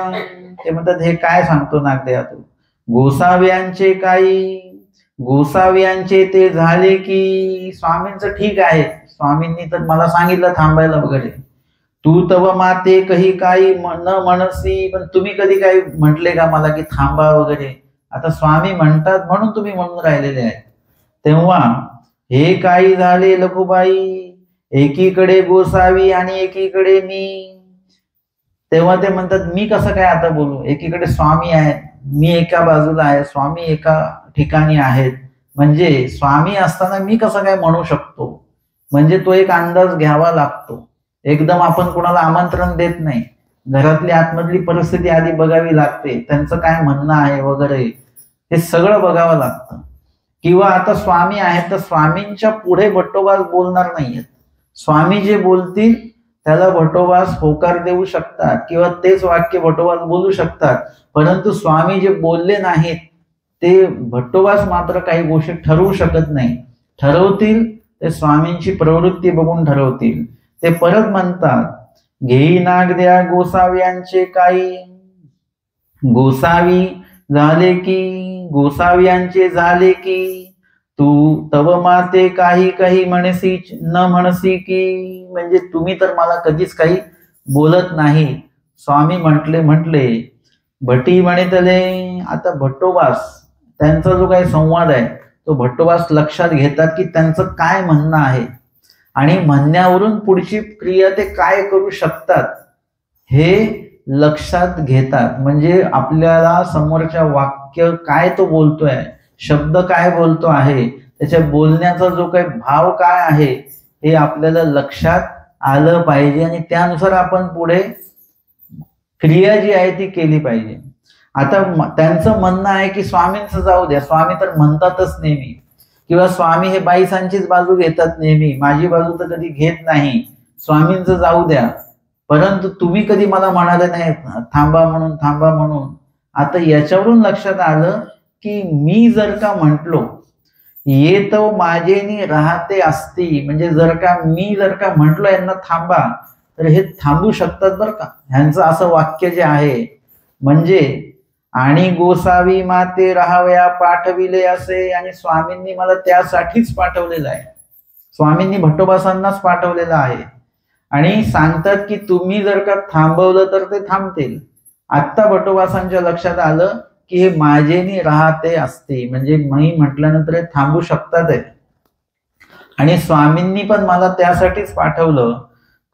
ते म्हणतात हे काय सांगतो नागदेया तू? गोसाव्यांचे काही, गोसाव्यांचे ते झाले की स्वामींचं ठीक आहे, स्वामींनी तर मला सांगितलं थांबायला वगैरे. तू तव माते कही काही न म्हणसी, पण तुम्ही कधी काही म्हटले का मला की थांबा वगैरे? आता स्वामी म्हणतात म्हणून तुम्ही म्हणून राहिलेले आहेत. तेव्हा हे काही झाले लखुबाई, एकीकडे गोसावी आणि एकीकडे मी. तेव्हा ते म्हणतात मी कसं काय आता बोलू, एकीकडे स्वामी आहेत, मी एका बाजूला आहे, स्वामी एका ठिकाणी आहेत, म्हणजे स्वामी असताना मी कसं काय म्हणू शकतो. म्हणजे तो एक अंदाज घ्यावा लागतो. एकदम आपण कोणाला आमंत्रण देत नाही, घरातली आतमधली परिस्थिती आधी बघावी लागते, त्यांचं काय म्हणणं आहे वगैरे हे सगळं बघावं लागतं. किंवा आता स्वामी आहेत तर स्वामींच्या पुढे भट्टोबास बोलणार नाहीयेत. स्वामी जे बोलतील त्याला भट्टोबास होकार देऊ शकतात किंवा तेच वाक्य भट्टोबास बोलू शकतात, परंतु स्वामी जे बोलले नाहीत ते भट्टोबास मात्र काही गोष्टी ठरवू शकत नाही. ठरवतील ते स्वामींची प्रवृत्ती बघून ठरवतील. ते परत म्हणतात, घेई नाग द्या गोसाव्यांचे काही, गोसावी झाले की गोसाव्यांचे झाले की, तू तव माते काही काही म्हणसी न म्हणसी की. म्हणजे तुम्ही तर मला कधीच काही बोलत नाही. स्वामी म्हटले भटी म्हणितले. आता भट्टोबास त्यांचा जो काही संवाद आहे तो भट्टोबास लक्षात घेतात की त्यांचं काय म्हणणं आहे आणि म्हणण्यावरून पुढची क्रिया ते काय करू शकतात हे लक्षात घेतात. म्हणजे आपल्याला समोरच्या वाक्य काय तो बोलतोय, शब्द काय बोलतो आहे, त्याच्या बोलण्याचा जो काही भाव काय आहे हे आपल्याला लक्षात आलं पाहिजे आणि त्यानुसार आपण पुढे क्रिया जी आहे ती केली पाहिजे. आता त्यांचं म्हणणं आहे की स्वामींचं जाऊ द्या, स्वामी तर म्हणतातच नेहमी, किंवा स्वामी हे बाईसांचीच बाजू घेतात नेहमी, माझी बाजू तर कधी घेत नाही, स्वामींचं जाऊ द्या. परंतु तुम्ही कधी मला म्हणाले नाही थांबा म्हणून, थांबा म्हणून. आता याच्यावरून लक्षात आलं की मी जर का म्हटलो ये तो माझेनी राहते असती, म्हणजे मी जर का म्हटलो यांना थांबा तर हे थांबू शकतात बरं का. ह्यांचं असं वाक्य जे आहे म्हणजे आणि गोसावी माते राहाव्या पाठविले असे, आणि स्वामींनी मला त्यासाठीच पाठवलेलं आहे. स्वामींनी भट्टोबासांनाच पाठवलेलं आहे आणि सांगतात की तुम्ही जर का थांबवलं तर ते थांबतील. आत्ता भट्टोबासांच्या लक्षात आलं की हे माझेनी राहते असते, म्हणजे मी म्हटल्यानंतर हे थांबू शकतात आहे. आणि स्वामींनी पण मला त्यासाठीच पाठवलं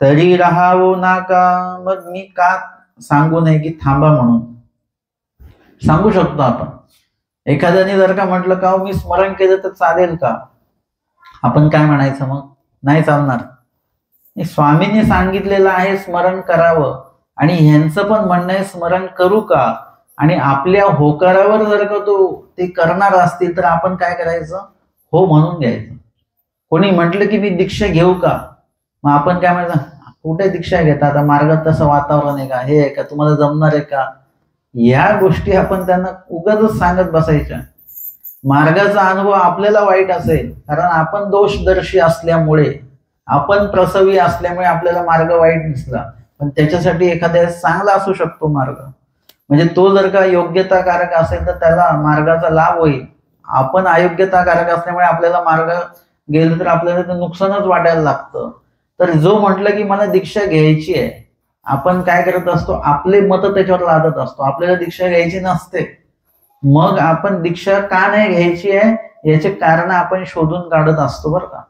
तरी राहावो नाका. मग मी का सांगू नये की थांबा म्हणून. सांगू शकतो आपण. एखाद्याने जर का म्हटलं का मी स्मरण केलं तर चालेल का, आपण काय म्हणायचं मग, नाही चालणार. स्वामींनी सांगितलेलं आहे स्मरण करावं आणि ह्यांचं पण म्हणणं आहे स्मरण करू का, आणि आपल्या होकारावर जर का ते करणार असतील तर आपण काय करायचं, हो म्हणून घ्यायचं. कोणी म्हटलं की मी दीक्षा घेऊ का, मग आपण काय म्हणायचं, कुठे दीक्षा घेता, आता मार्गात तसं वातावरण आहे का, हे आहे का, तुम्हाला जमणार आहे का. या गोष्टी आपण त्यांना उगाच सांगत बसायच्या. मार्गाचा अनुभव आपल्याला वाईट असेल कारण आपण दोषदर्शी असल्यामुळे, आपण प्रसवी असल्यामुळे आपल्याला मार्ग वाईट दिसला, पण त्याच्यासाठी एखाद्या चांगला असू शकतो मार्ग. म्हणजे तो जर का योग्यताकारक असेल तर त्याला मार्गाचा लाभ होईल. आपण अयोग्यताकारक असल्यामुळे आपल्याला मार्ग गेलं तर आपल्याला ते नुकसानच वाटायला लागतं. तर जो म्हटलं की मला दीक्षा घ्यायची आहे, आपण काय करत असतो, आपले मत त्याच्यावर लादत असतो. आपल्याला दीक्षा घ्यायची नसते, मग आपण दीक्षा का नाही घ्यायची आहे याचे कारण आपण शोधून काढत असतो बरं का.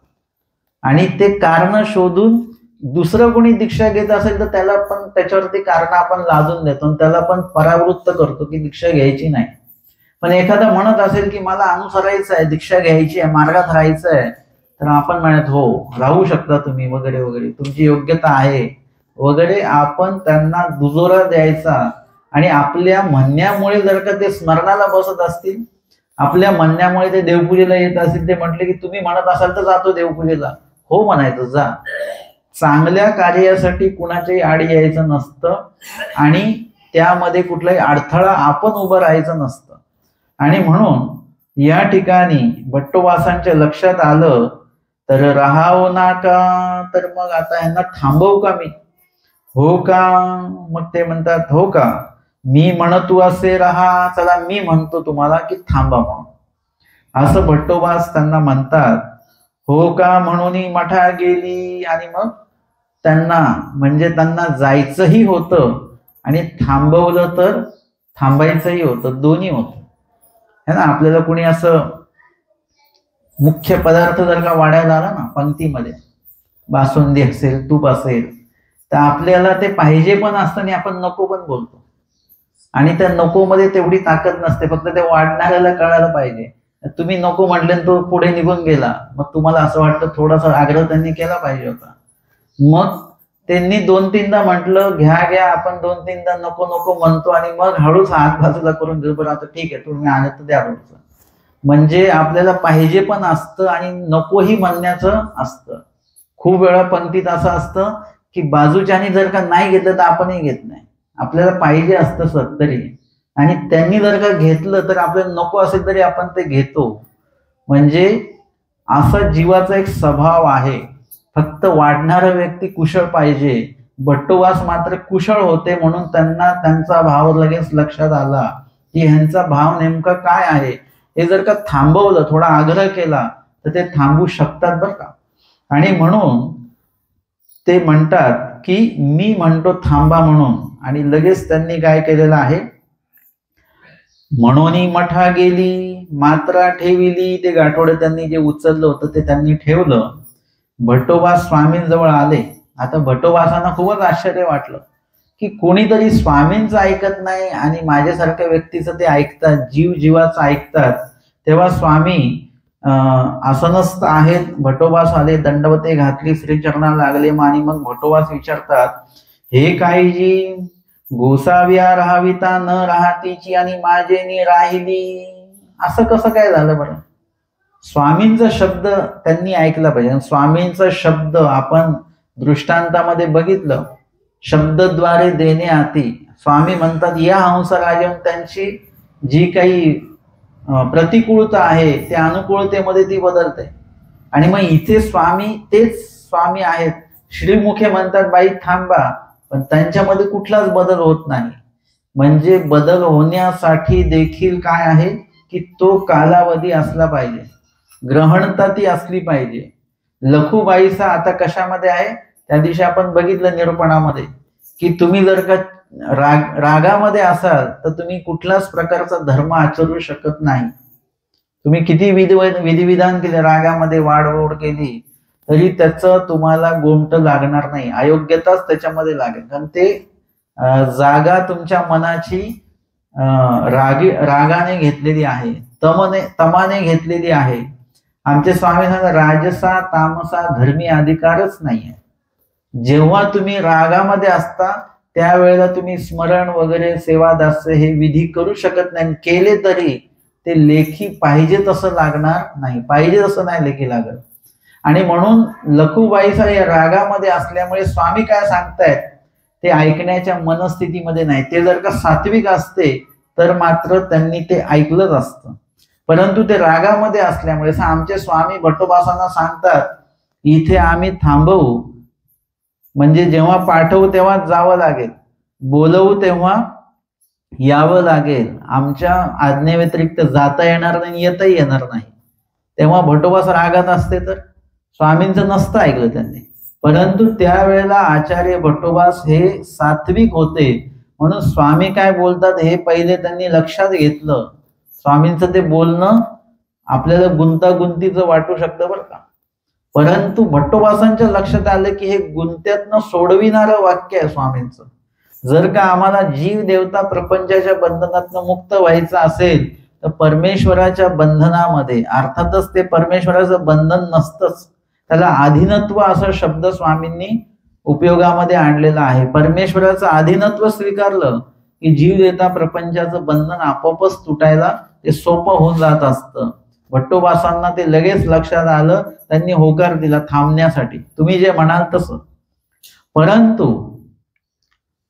आणि ते कारण शोधून दुसरं कोणी दीक्षा घेत असेल तर त्याला पण त्याच्यावरती कारण आपण लादून देतो आणि त्याला पण परावृत्त करतो की दीक्षा घ्यायची नाही. पण एखादा म्हणत असेल की मला अनुसरायचं आहे, दीक्षा घ्यायची आहे, मार्गात राहायचं आहे, तर आपण म्हणत हो राहू शकता तुम्ही वगैरे वगैरे, तुमची योग्यता आहे वगैरे. आपण त्यांना दुजोरा द्यायचा आणि आपल्या म्हणण्यामुळे जर का ते स्मरणाला बसत असतील, आपल्या म्हणण्यामुळे ते देवपूजेला येत असतील, ते म्हटले की तुम्ही म्हणत असाल तर जातो देवपूजेला, हो म्हणायचं जा. चांगल्या कार्यासाठी कुणाच्याही आडी यायचं नसतं आणि त्यामध्ये कुठलाही अडथळा आपण उभं राहायचं नसतं. आणि म्हणून या ठिकाणी भट्टोबासांच्या लक्षात आलं तर राहावो नाका, तर मग आता ह्यांना थांबवू का मी, हो का. मग ते म्हणतात हो का, मी म्हणतो असे राहा, चला मी म्हणतो तुम्हाला की थांबा म्हणून. असं भट्टोबास त्यांना म्हणतात. हो का म्हणून मठा गेली, आणि मग त्यांना म्हणजे त्यांना जायचंही होतं आणि थांबवलं तर थांबायचंही होतं, दोन्ही होतं. है ना. आपल्याला कोणी असं मुख्य पदार्थ जर का वाढायला आला ना पंक्तीमध्ये, बासुंदी असेल, तूप असेल, तर आपल्याला ते पाहिजे पण असतं आणि आपण नको पण बोलतो. आणि त्या नको मध्ये तेवढी ताकद नसते, फक्त ते वाढणाऱ्याला कळायला पाहिजे. तुम्ही नको म्हटले तो पुढे निघून गेला, मग तुम्हाला असं वाटतं थोडासा आग्रह त्यांनी केला पाहिजे होता. मग त्यांनी 2-3दा म्हटलं घ्या घ्या, आपण 2-3दा नको नको म्हणतो आणि मग हळूच हात बाजूला करून देऊ, बरं आता ठीक आहे तुम्ही आले तर द्या रोजचं. म्हणजे आपल्याला पाहिजे पण असतं आणि नकोही म्हणण्याचं असतं. खूप वेळा पंक्तीत असं असतं की बाजूच्यानी जर का नाही घेतलं तर आपणही घेत नाही. आपल्याला पाहिजे असतं सत्तरी, आणि त्यांनी जर का घेतलं तर आपल्याला नको असेल तरी आपण ते घेतो. म्हणजे असा जीवाचा एक स्वभाव आहे. फक्त वाढणारा व्यक्ती कुशळ पाहिजे. भट्टोबास मात्र कुशळ होते, म्हणून त्यांना त्यांचा भाव लगेच लक्षात आला की ह्यांचा भाव नेमका काय आहे. हे जर का थांबवलं, थोडा आग्रह केला तर ते थांबू शकतात बरं का. आणि म्हणून ते म्हणतात की मी म्हणतो थांबा म्हणून, आणि लगेच त्यांनी काय केलेलं आहे, म्हणून मठा गेली मात्रा ठेविली. ते गाठोडे त्यांनी जे उचललं होतं ते त्यांनी ठेवलं. भट्टोबा स्वामींजवळ आले. आता भट्टोबासांना खूपच आश्चर्य वाटलं की कोणीतरी स्वामींचं ऐकत नाही आणि माझ्यासारख्या व्यक्तीचं ते ऐकतात, जीव जीवाचं ऐकतात. तेव्हा स्वामी आसनस्थ आहेत. भट्टोबास आले, दंडवते घातली, श्रीचरणाला लागले. आणि मग भट्टोबास विचारतात, हे काहीजी गोसाव्या राहाविता न राहतीची आणि माझेनी राहिली. असं कसं काय झालं बरं. स्वामींचा शब्द त्यांनी ऐकला पाहिजे. स्वामींचा शब्द आपण दृष्टांतामध्ये बघितलं, शब्दद्वारे देणे आती. स्वामी म्हणतात या हंसराजाने त्यांची जी काही प्रतिकूलता आहे त्या अनुकूलतेमध्ये ती बदलते. आणि मग इथे स्वामी तेच स्वामी आहेत. श्रीमुखे म्हणतात बाई थांबा, पण त्यांच्यामध्ये कुठलाच बदल होत नाही. म्हणजे बदल होण्यासाठी देखील काय आहे की तो कालावधी असला पाहिजे, ग्रहणता ती असली पाहिजे. लखुबाईचा आता कशामध्ये आहे, त्या दिवशी आपण बघितलं निरूपणामध्ये की तुम्ही जर का रागामध्ये असाल तर तुम्ही कुठलाच प्रकारचा धर्म आचरू शकत नाही. तुम्ही किती विधिविधान केले, रागामध्ये वाढवड केली तरी त्याचं तुम्हाला गोमट लागणार नाही, अयोग्यताच त्याच्यामध्ये लागेल. कारण ते जागा तुमच्या मनाची रागाने घेतलेली आहे, तमाने घेतलेली आहे. आमचे स्वामी सांगतात राजसा तामसा धर्मी अधिकारच नाहीये. जेव्हा तुम्ही रागामध्ये असता त्यावेळेला तुम्ही स्मरण वगैरे सेवादास्य हे विधी करू शकत नाही. केले तरी ते लेखी पाहिजे तसं लागणार नाही, पाहिजे तसं नाही लेखी लागत. आणि म्हणून लखुबाईचा या रागामध्ये असल्यामुळे स्वामी काय सांगतायत ते ऐकण्याच्या मनस्थितीमध्ये नाही. ते जर का सात्विक असते तर मात्र त्यांनी ते ऐकलंच असतं. परंतु ते रागामध्ये असल्यामुळे आमचे स्वामी भट्टोबासांना सांगतात इथे आम्ही थांबवू, म्हणजे जेव्हा पाठवू तेव्हा जावं लागेल, बोलवू तेव्हा यावं लागेल. आमच्या आज्ञेव्यतिरिक्त जाता येणार नाही, येताही येणार नाही. तेव्हा भट्टोबास रागात असते तर स्वामींचं नसतं ऐकलं त्यांनी. परंतु त्यावेळेला आचार्य भट्टोबास हे सात्विक होते, म्हणून स्वामी काय बोलतात हे पहिले त्यांनी लक्षात घेतलं. स्वामींचं ते बोलणं आपल्याला गुंतागुंतीचं वाटू शकतं बरं का, परंतु भट्टोबासांच्या लक्षात आलं की हे गुंत्यातनं सोडविणारं वाक्य आहे स्वामींचं. जर का आम्हाला जीव देवता प्रपंचाच्या बंधनातनं मुक्त व्हायचं असेल तर परमेश्वराच्या बंधनामध्ये, अर्थातच ते परमेश्वराचं बंधन नसतंच, त्याला अधीनत्व असा शब्द स्वामींनी उपयोगामध्ये आणलेला आहे. परमेश्वराचं अधीनत्व स्वीकारलं की जीव देवता प्रपंचाचं बंधन आपोआपच तुटायला ते सोपं होऊन जात असतं. भट्टोबासांना ते लगेच लक्षात आलं, त्यांनी होकार दिला थांबण्यासाठी, तुम्ही जे म्हणाल तसं. परंतु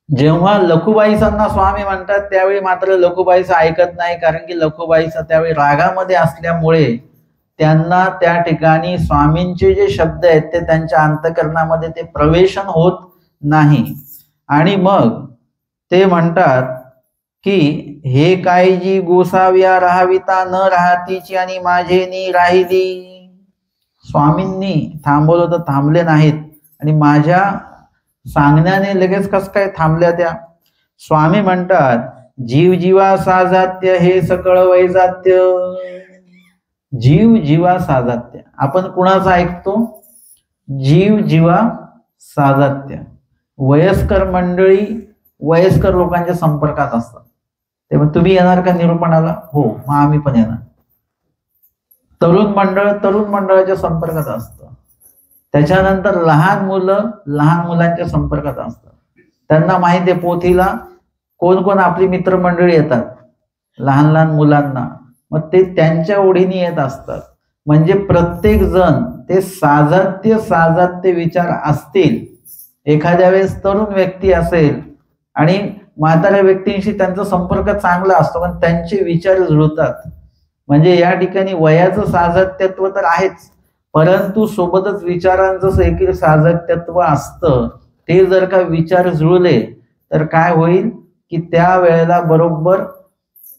जेव्हा लखुबाईसांना स्वामी म्हणतात त्यावेळी मात्र लखुबाईचं ऐकत नाही, कारण की लखुबाईचा त्यावेळी रागामध्ये असल्यामुळे त्यांना त्या ठिकाणी स्वामींचे जे शब्द आहेत ते त्यांच्या अंतःकरणामध्ये ते प्रवेशन होत नाही. आणि मग ते म्हणतात की हे काय जी गोसाव्या राहाविता न राहतीची आणि माझेनी राहिली. स्वामींनी थांबवलं तर थांबले नाहीत, आणि माझ्या सांगण्याने लगेच कस काय थांबल्या त्या. स्वामी म्हणतात जीव जीवा साजात्य हे सकळ वैजात्य. जीव जीवा साजात्य आपण कुणाचं ऐकतो? जीव जीवा साजात्य. वयस्कर मंडळी वयस्कर लोकांच्या संपर्कात असतात. तेव्हा तुम्ही येणार का निरूपणाला? हो, मग आम्ही पण येणार. तरुण मंडळ तरुण मंडळाच्या संपर्कात असतं. त्याच्यानंतर लहान मुलं लहान मुलांच्या संपर्कात असतात. त्यांना माहिती आहे पोथीला कोण कोण आपली मित्रमंडळी येतात लहान लहान मुलांना, मग ते त्यांच्या ओढीने येत असतात. म्हणजे प्रत्येक जण ते साजात्य विचार असतील. एखाद्या वेळेस तरुण व्यक्ती असेल आणि म्हाताऱ्या व्यक्तींशी त्यांचा संपर्क चांगला असतो, पण त्यांचे विचार जुळतात. म्हणजे या ठिकाणी वयाचं साजात्यत्व तर आहेच, परंतु सोबतच विचारांचं एक साजात्यत्व असतं. ते जर का विचार जुळले तर काय होईल की त्या वेळेला बरोबर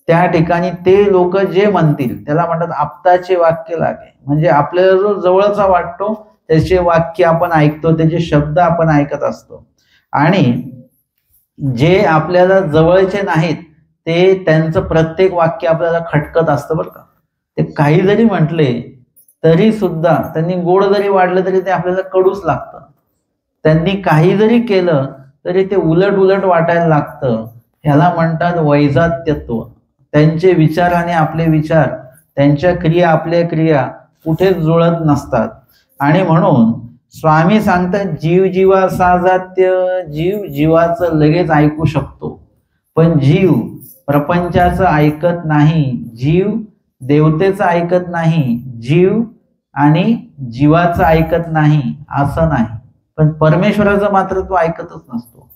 त्या ठिकाणी ते लोक जे म्हणतील त्याला म्हणतात आप्ताचे वाक्य लागे. म्हणजे आपल्याला जो जवळचा वाटतो त्याचे वाक्य आपण ऐकतो, त्याचे शब्द आपण ऐकत असतो. आणि जे आपल्याला जवळचे नाहीत ते त्यांचं प्रत्येक वाक्य आपल्याला खटकत असतं बरं का. ते काही जरी म्हटले तरी सुद्धा, त्यांनी गोड जरी वाढलं तरी ते आपल्याला कडूच लागतं. त्यांनी काही जरी केलं तरी ते उलट उलट वाटायला लागतं. ह्याला म्हणतात वैजात्यत्व. त्यांचे विचार आणि आपले विचार, त्यांच्या क्रिया आपल्या क्रिया कुठेच जुळत नसतात. आणि म्हणून स्वामी सांगतात जीव जीवा साजात्य. जीव जीवाचं लगेच ऐकू शकतो, पण जीव प्रपंचाचं ऐकत नाही. जीव देवतेचं ऐकत नाही, जीव आणि जीवाचं ऐकत नाही असं नाही. पण परमेश्वराचं मात्र तो ऐकतच नसतो.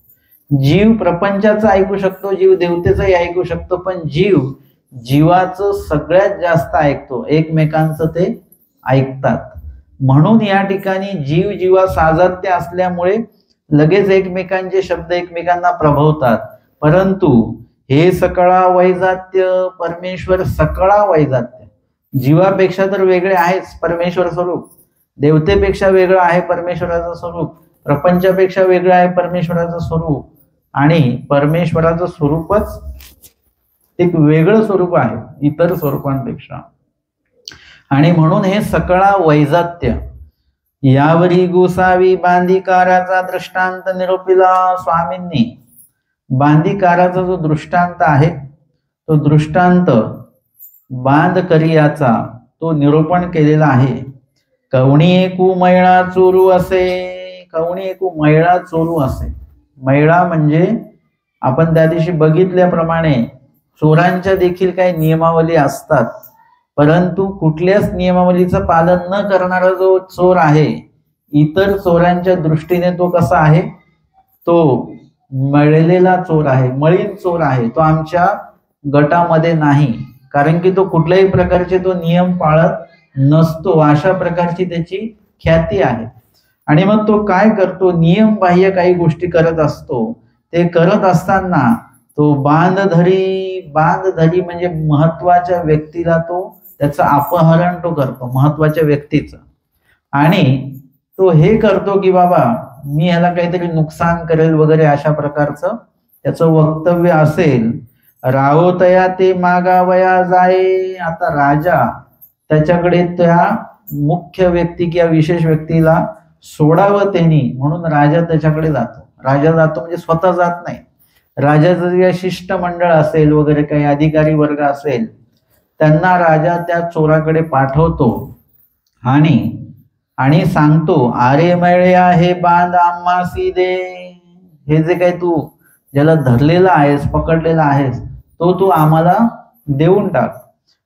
जीव प्रपंचाचं ऐकू शकतो, जीव देवतेचंही ऐकू शकतो, पण जीव जीवाचं सगळ्यात जास्त ऐकतो. एकमेकांचं ते ऐकतात. म्हणून या ठिकाणी जीव जीवा साजात्य असल्यामुळे लगेच एकमेकांचे शब्द एकमेकांना प्रभवतात. परंतु हे सकळा वैजात्य, परमेश्वर सकळा वैजात्य. जीवापेक्षा तर वेगळे आहेच परमेश्वर स्वरूप, देवतेपेक्षा वेगळं आहे परमेश्वराचं स्वरूप, प्रपंचापेक्षा वेगळं आहे परमेश्वराचं स्वरूप. आणि परमेश्वराचं स्वरूपच एक वेगळं स्वरूप आहे इतर स्वरूपांपेक्षा. आणि म्हणून हे सकळा वैजात्य. यावरी गोसावी बांधिकाराचा दृष्टांत निरोपिला स्वामींनी. बांधिकाराचा जो दृष्टांत आहे तो दृष्टांत बांधकरियाचा तो निरूपण केलेला आहे. कवणी एकू मैळा चोरू असे. कवणी एकू मैळा चोरू असे. मैळा म्हणजे आपण त्या दिवशी बघितल्याप्रमाणे चोरांच्या देखील काही नियमावली असतात, परंतु कुठल्याच नियमावलीचं पालन न करणारा जो चोर आहे, इतर चोरांच्या दृष्टीने तो कसा आहे, तो मळलेला चोर आहे, मळीन चोर आहे. तो आमच्या गटामध्ये नाही, कारण की तो कुठल्याही प्रकारचे तो नियम पाळत नसतो. अशा प्रकारची त्याची ख्याती आहे. आणि मग तो काय करतो, नियम बाह्य काही गोष्टी करत असतो. ते करत असताना तो बांधधरी म्हणजे महत्वाच्या व्यक्तीला तो त्याचं अपहरण तो करतो, महत्वाच्या व्यक्तीचं. आणि तो हे करतो की बाबा मी ह्याला काहीतरी नुकसान करेल वगैरे अशा प्रकारचं त्याचं वक्तव्य असेल. रावतया ते मागावया जाये. आता राजा त्याच्याकडे त्या मुख्य व्यक्ती किंवा विशेष व्यक्तीला सोडावं त्यांनी, म्हणून राजा त्याच्याकडे जातो. राजा जातो म्हणजे स्वतः जात नाही. राजाचं जे शिष्टमंडळ असेल वगैरे काही अधिकारी वर्ग असेल त्यांना राजा त्या चोराकडे पाठवतो आणि सांगतो, अरे मळ्या हे बांध आम्हासी दे. हे जे काही तू ज्याला धरलेला आहेस, पकडलेला आहेस, तो तू आम्हाला देऊन टाक.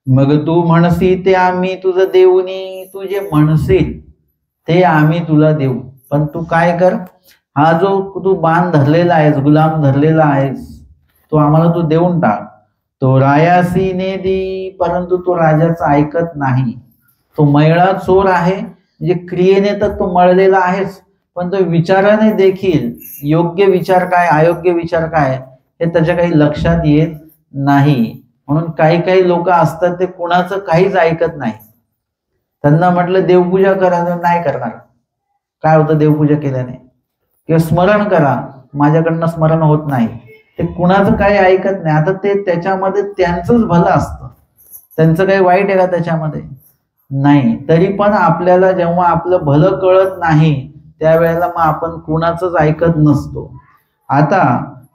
मग तू म्हणसी ते आम्ही तुझं देऊनी. तू जे म्हणशील ते आम्ही तुला देऊ, पण तू काय कर, हा जो तू बांध धरलेला आहेस, गुलाम धरलेला आहेस, तो आम्हाला तू देऊन टाक. तो रायासी ने दी. परंतु तो राजाचं ऐकत नाही. तो मैळा चोर आहे, म्हणजे क्रियेने तर तो मळलेला आहेच, पण तो विचाराने देखील योग्य विचार काय अयोग्य विचार काय हे त्याच्या काही लक्षात येत नाही. म्हणून काही लोक असतात ते कुणाचं काहीच ऐकत नाही. त्यांना म्हटलं देवपूजा करा, नाही करणार. काय होतं देवपूजा केल्याने? किंवा स्मरण करा, माझ्याकडनं स्मरण होत नाही. ते कुणाचं काही ऐकत नाही. आता ते त्याच्यामध्ये त्यांचंच भलं असतं, त्यांचं काही वाईट आहे का त्याच्यामध्ये? नाही. तरी पण आपल्याला जेव्हा आपलं भलं कळत नाही त्यावेळेला मग आपण कुणाचंच ऐकत नसतो. आता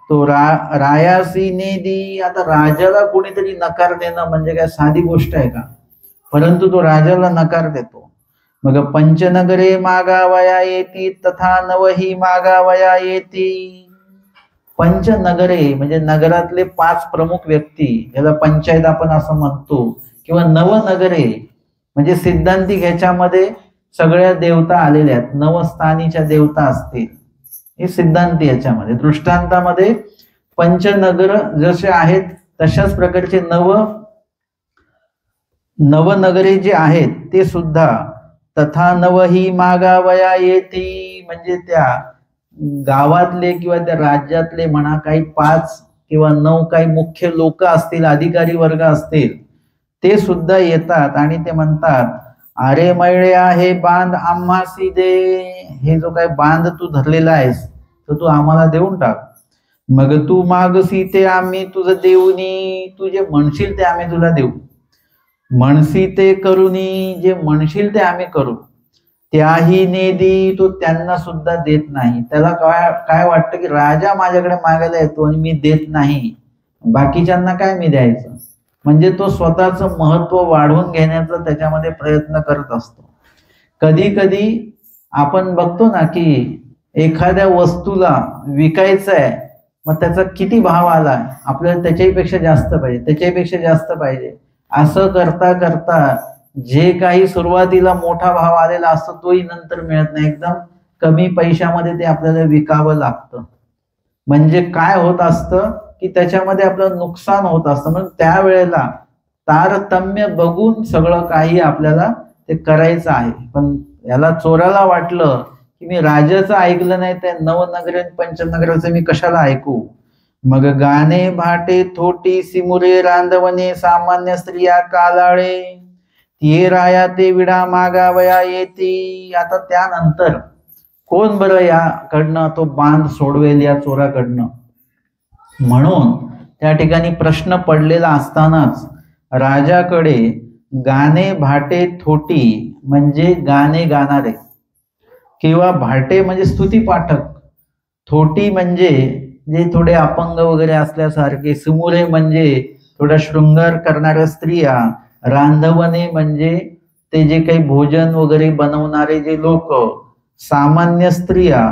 तो रायासी नेदी, आता राजाला कोणीतरी नकार देणं म्हणजे काय साधी गोष्ट आहे का? परंतु तो राजाला नकार देतो. मग पंचनगरे मागावया येती तथा नवही मागावया येती. पंचनगरे म्हणजे नगरातले 5 प्रमुख व्यक्ती, याला पंचायत आपण असं म्हणतो, किंवा नवनगरे म्हणजे सिद्धांतिक ह्याच्यामध्ये सगळ्या देवता आलेल्या आहेत, नवस्थानीच्या देवता असतील, हे सिद्धांती याच्यामध्ये. दृष्टांतामध्ये पंचनगर जसे आहेत तशाच प्रकारचे नवनगरे जे आहेत ते सुद्धा तथा नवही मागावया येती, म्हणजे त्या गावातले किंवा त्या राज्यातले म्हणा काही 5 किंवा 9 काही मुख्य लोक असतील, अधिकारी वर्ग असतील, ते सुद्धा येतात आणि ते म्हणतात, अरे मैळे आहे बांध आम्हासी दे, हे जो काही बांध तू धरलेला आहेस तर तू आम्हाला देऊन टाक. मग तू मागसी ते आम्ही तुझं देऊनी, तू जे म्हणशील ते आम्ही तुला देऊ. म्हणसी ते करूनी, जे म्हणशील ते आम्ही करू. त्याही नेदी, तो त्यांना सुद्धा देत नाही. त्याला काय वाटतं की राजा माझ्याकडे मागायला येतो आणि मी देत नाही, बाकीच्यांना काय मी द्यायचं, म्हणजे तो स्वतःचं महत्व वाढवून घेण्याचा त्याच्यामध्ये प्रयत्न करत असतो. कधी कधी आपण बघतो ना की एखाद्या वस्तूला विकायचं आहे, मग त्याचा किती भाव आला, आपल्याला त्याच्यापेक्षा जास्त पाहिजे, त्याच्यापेक्षा जास्त पाहिजे, असं करता करता जे काही सुरुवातीला मोठा भाव आलेला असतो तोही नंतर मिळत नाही, एकदम कमी पैशामध्ये ते आपल्याला विकावं लागतं. म्हणजे काय होत असतं की त्याच्यामध्ये आपलं नुकसान होत असतं. म्हणून त्यावेळेला तारतम्य बघून सगळं काही आपल्याला ते करायचं आहे. पण याला चोराला वाटलं की मी राजाचं ऐकलं नाही, त्या नवनगरे पंचनगराचं मी कशाला ऐकू. मग गाणे भाटे थोटी सिमुरे रांधवणे सामान्य स्त्रिया कालाळे, ये राया ते विडा मागावया येती. आता त्यानंतर कोण बरं याकडनं तो बांध सोडवेल या चोराकडनं, म्हणून त्या ठिकाणी प्रश्न पडलेला असतानाच राजाकडे गाणे भाटे थोटी म्हणजे गाणे गाणारे, किंवा भाटे म्हणजे स्तुती पाठक, थोटी म्हणजे जे थोडे अपंग वगैरे असल्यासारखे, सिमुरे म्हणजे थोडा शृंगार करणाऱ्या स्त्रिया, रांधवणे म्हणजे ते जे काही भोजन वगैरे बनवणारे जे लोक, सामान्य स्त्रिया,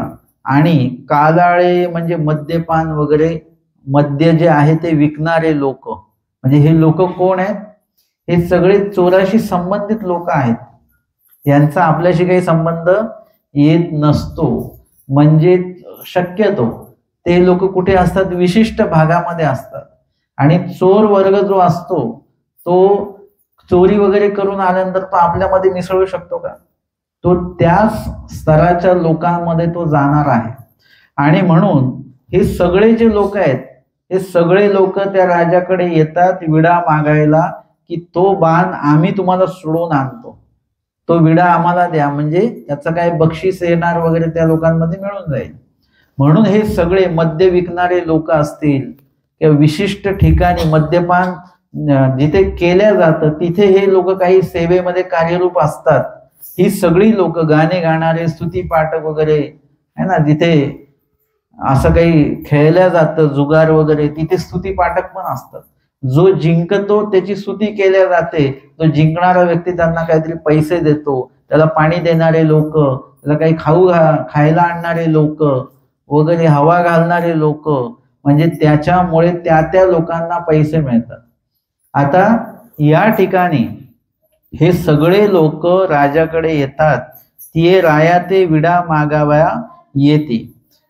आणि कालाळे म्हणजे मद्यपान वगैरे मद्य जे आहे ते विकणारे लोक. म्हणजे हे लोक कोण आहेत? हे सगळे चोराशी संबंधित लोक आहेत, यांचा आपल्याशी काही संबंध येत नसतो. म्हणजे शक्यतो ते लोक कुठे असतात? विशिष्ट भागामध्ये असतात. आणि चोर वर्ग जो असतो तो चोरी वगैरे करून आल्यानंतर तो आपल्यामध्ये मिसळू शकतो का? तो त्याच स्तराच्या लोकांमध्ये तो जाणार आहे. आणि म्हणून हे सगळे जे लोक आहेत, हे सगळे लोक त्या राजाकडे येतात विडा मागायला, की तो बाण आम्ही तुम्हाला सोडून आणतो, तो विडा आम्हाला द्या, म्हणजे त्याचं काय बक्षीस येणार वगैरे त्या लोकांमध्ये मिळून जाईल. म्हणून हे सगळे मद्य विकणारे लोक असतील किंवा विशिष्ट ठिकाणी मद्यपान जिथे केल्या जातं तिथे हे लोक काही सेवेमध्ये कार्यरूप असतात. ही सगळी लोक गाणे गाणारे, स्तुती पाठक वगैरे है ना, जिथे असं काही खेळल्या जातं जुगार वगैरे, तिथे स्तुती पाठक पण असतात. जो जिंकतो त्याची स्तुती केल्या जाते, जो जिंकणारा व्यक्ती त्यांना काहीतरी पैसे देतो, त्याला पाणी देणारे लोक, त्याला काही खायला आणणारे लोक वगैरे, हवा घालणारे लोक, म्हणजे त्याच्यामुळे त्या लोकांना पैसे मिळतात. आता या ठिकाणी हे सगळे लोक राजाकडे येतात, तिये राया ते विडा मागावया येते.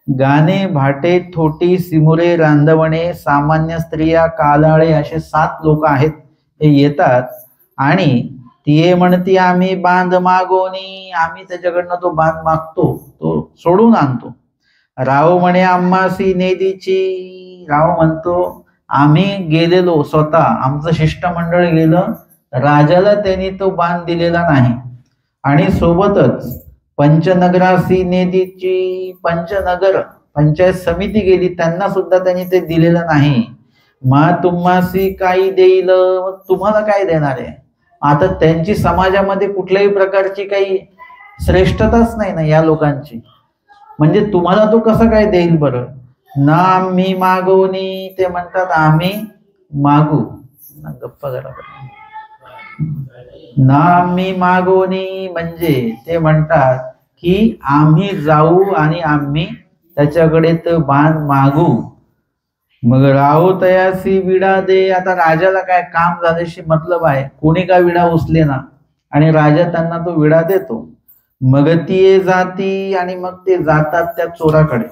गाणे भाटे थोटी सिमुरे रांधवणे सामान्य स्त्रिया कालाळे असे 7 लोक आहेत, हे येतात आणि तिये म्हणती आम्ही बांध मागोनी, आम्ही त्याच्याकडनं तो बांध मागतो, तो सोडून आणतो. राव म्हणे आम्हासी नेदीची, राव म्हणतो आम्ही गेलेलो, स्वतः आमचं शिष्टमंडळ गेलं, राजाला त्यांनी तो बाण दिलेला नाही. आणि सोबतच पंचनगरासी नेदीची, पंचायत समिती गेली, त्यांना सुद्धा त्यांनी ते दिलेलं नाही. मा तुम्हासी काही देईल, तुम्हाला काय देणार आहे? आता त्यांची समाजामध्ये कुठल्याही प्रकारची काही श्रेष्ठताच नाही ना या लोकांची, म्हणजे तुम्हाला तो कसं काय देईल बरं? ना आम्ही मागवणी, ते म्हणतात आम्ही मागू. गप्पा करा. ना आम्ही मागवणी म्हणजे ते म्हणतात की आम्ही जाऊ आणि आम्ही त्याच्याकडे तर बाण मागू. मग राहो तयासी विडा दे. आता राजाला काय काम झाल्याशी मतलब आहे, कोणी का विडा उचले ना, आणि राजा त्यांना तो विडा देतो. मग ती जाती, आणि मग ते जातात त्या चोराकडे.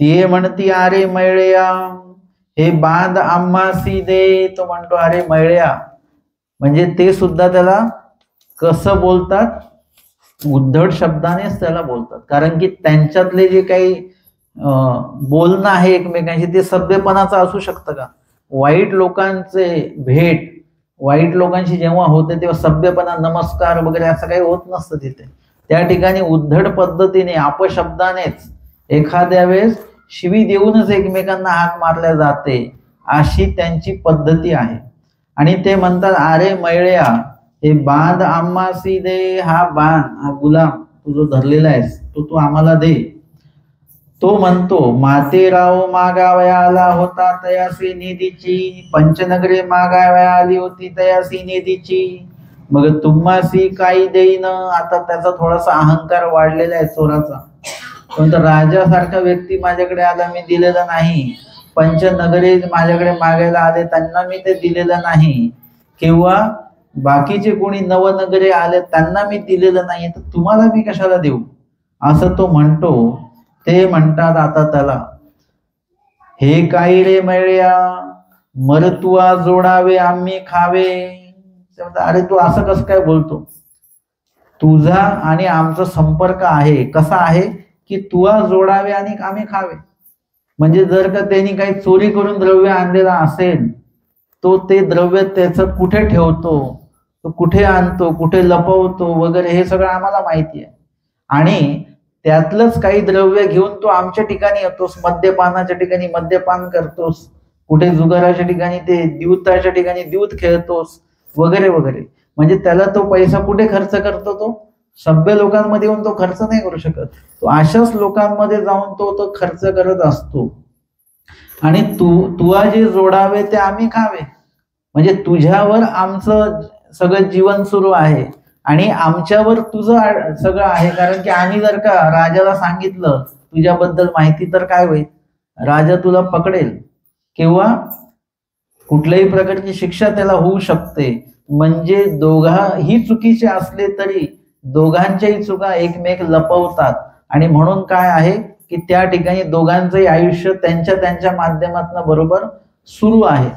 ती म्हणती अरे मैळ्या, हे बांध आम्हासी दे. तो म्हणतो अरे मैळ्या, म्हणजे ते सुद्धा त्याला कसं बोलतात, उद्धट शब्दानेच त्याला बोलतात, कारण की त्यांच्यातले जे काही बोलणं आहे एकमेकांशी ते सभ्यपणाचं असू शकतं का? वाईट लोकांचे भेट वाईट लोकांशी जेव्हा होते तेव्हा सभ्यपणा, नमस्कार वगैरे असं काही होत नसतं तिथे. त्या ठिकाणी उद्धट पद्धतीने अपशब्दानेच एखाद्या वेळेस शिवी देऊनच एकमेकांना हाक मारल्या जाते, अशी त्यांची पद्धती आहे. आणि ते म्हणतात अरे मैळ्या, हे बांध आम्हासी दे. हा बाण, हा गुलाम तू जो धरलेला आहेस तो तू आम्हाला दे. तो म्हणतो मातेराव मागावया आला होता तयासी निधीची, पंचनगरे मागावया आली होती तयासी निधीची. मग तुम्हासी काही देईन. आता त्याचा थोडासा अहंकार वाढलेला आहे चोराचा. पण राजासारखा व्यक्ती माझ्याकडे आला, मी दिलेलं नाही. पंचनगरे माझ्याकडे मागायला आले, त्यांना मी ते दिलेलं नाही. किंवा बाकीचे कोणी नवनगरे आले, त्यांना मी दिलेलं नाही, तर तुम्हाला मी कशाला देऊ, असं तो म्हणतो. ते म्हणतात आता त्याला, हे काही रे मैळ्या, मरतुआ जोडावे आम्ही खावे. अरे तू असं कसं काय बोलतो? तुझा आणि आमचा संपर्क आहे, कसा आहे की तुआ जोडावे आणि आम्ही खावे. म्हणजे जर का त्यांनी काही चोरी करून द्रव्य आणलेला असेल, तो ते द्रव्य त्याचं कुठे ठेवतो, तो कुठे आणतो, कुठे लपवतो वगैरे हे सगळं आम्हाला माहिती आहे. आणि त्यातलंच काही द्रव्य घेऊन तो आमच्या ठिकाणी येतोस, मद्यपानाच्या ठिकाणी मद्यपान करतोस, कुठे जुगाराच्या ठिकाणी ते द्यूताच्या ठिकाणी द्यूत खेळतोस वगैरे वगैरे. म्हणजे त्याला तो पैसा कुठे खर्च करतो? तो सभ्य लोकांमध्ये येऊन तो खर्च नाही करू शकत, तो अशाच लोकांमध्ये जाऊन तो खर्च करत असतो. आणि तुआ जे जोडावे ते आम्ही खावे, म्हणजे तुझ्यावर आमचं सगळं जीवन सुरू आहे आणि आमच्यावर तुझं सगळं आहे. कारण की आम्ही जर का राजाला सांगितलं तुझ्याबद्दल माहिती, तर काय होईल? राजा तुला पकडेल किंवा कुठल्याही प्रकारची शिक्षा त्याला होऊ शकते. म्हणजे दोघाही चुकीचे असले तरी दोघांच्याही चुका एकमेक लपवतात. आणि म्हणून काय आहे की त्या ठिकाणी दोघांचंही आयुष्य त्यांच्या त्यांच्या माध्यमातून बरोबर सुरू आहे.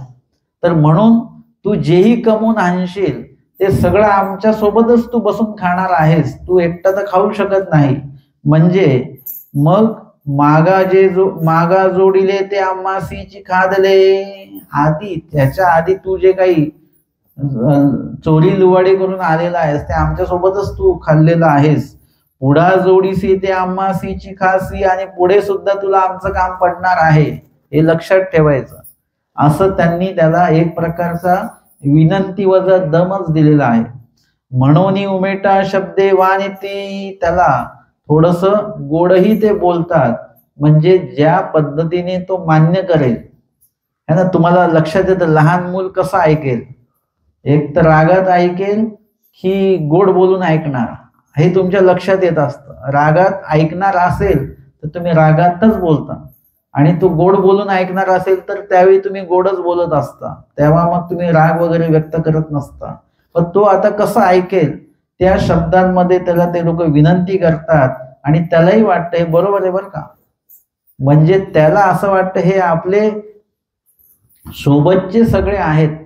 तर म्हणून तू जेही कमवून आणशील ते सगळं आमच्या सोबतच तू बसून खाणार आहेस, तू एकटा तर खाऊ शकत नाही. म्हणजे मग मागा जोडिले ते आम्हासीची खादले. आधी त्याच्या आधी तू जे काही चोरी लुवाडी करून आलेला आहेस ते आमच्या सोबतच तू खाल्लेला आहेस. पुढा जोडीसी ते आम्हासीची खासी, आणि पुढे सुद्धा तुला आमचं काम पडणार आहे, हे लक्षात ठेवायचं. असं त्यांनी त्याला एक प्रकारचा विनंती वजा दमच दिलेला आहे. म्हणून उमेटा शब्दे वानिती, त्याला थोडस गोडही ते बोलतात, म्हणजे ज्या पद्धतीने तो मान्य करेल है ना. तुम्हाला लक्षात येतं लहान मूल कसं ऐकेल, एक तर रागात ऐकेल की गोड बोलून ऐकणार, हे तुमच्या लक्षात येत असतं. रागात ऐकणार असेल तर तुम्ही रागातच बोलता, आणि तो गोड बोलून ऐकणार असेल तर त्यावेळी तुम्ही गोडच बोलत असता, तेव्हा मग तुम्ही राग वगैरे व्यक्त करत नसता. पण तो आता कसं ऐकेल त्या शब्दांमध्ये त्याला ते लोक विनंती करतात, आणि त्यालाही वाटतं हे बरोबर आहे बरं का. म्हणजे त्याला असं वाटतं हे आपले सोबतचे सगळे आहेत,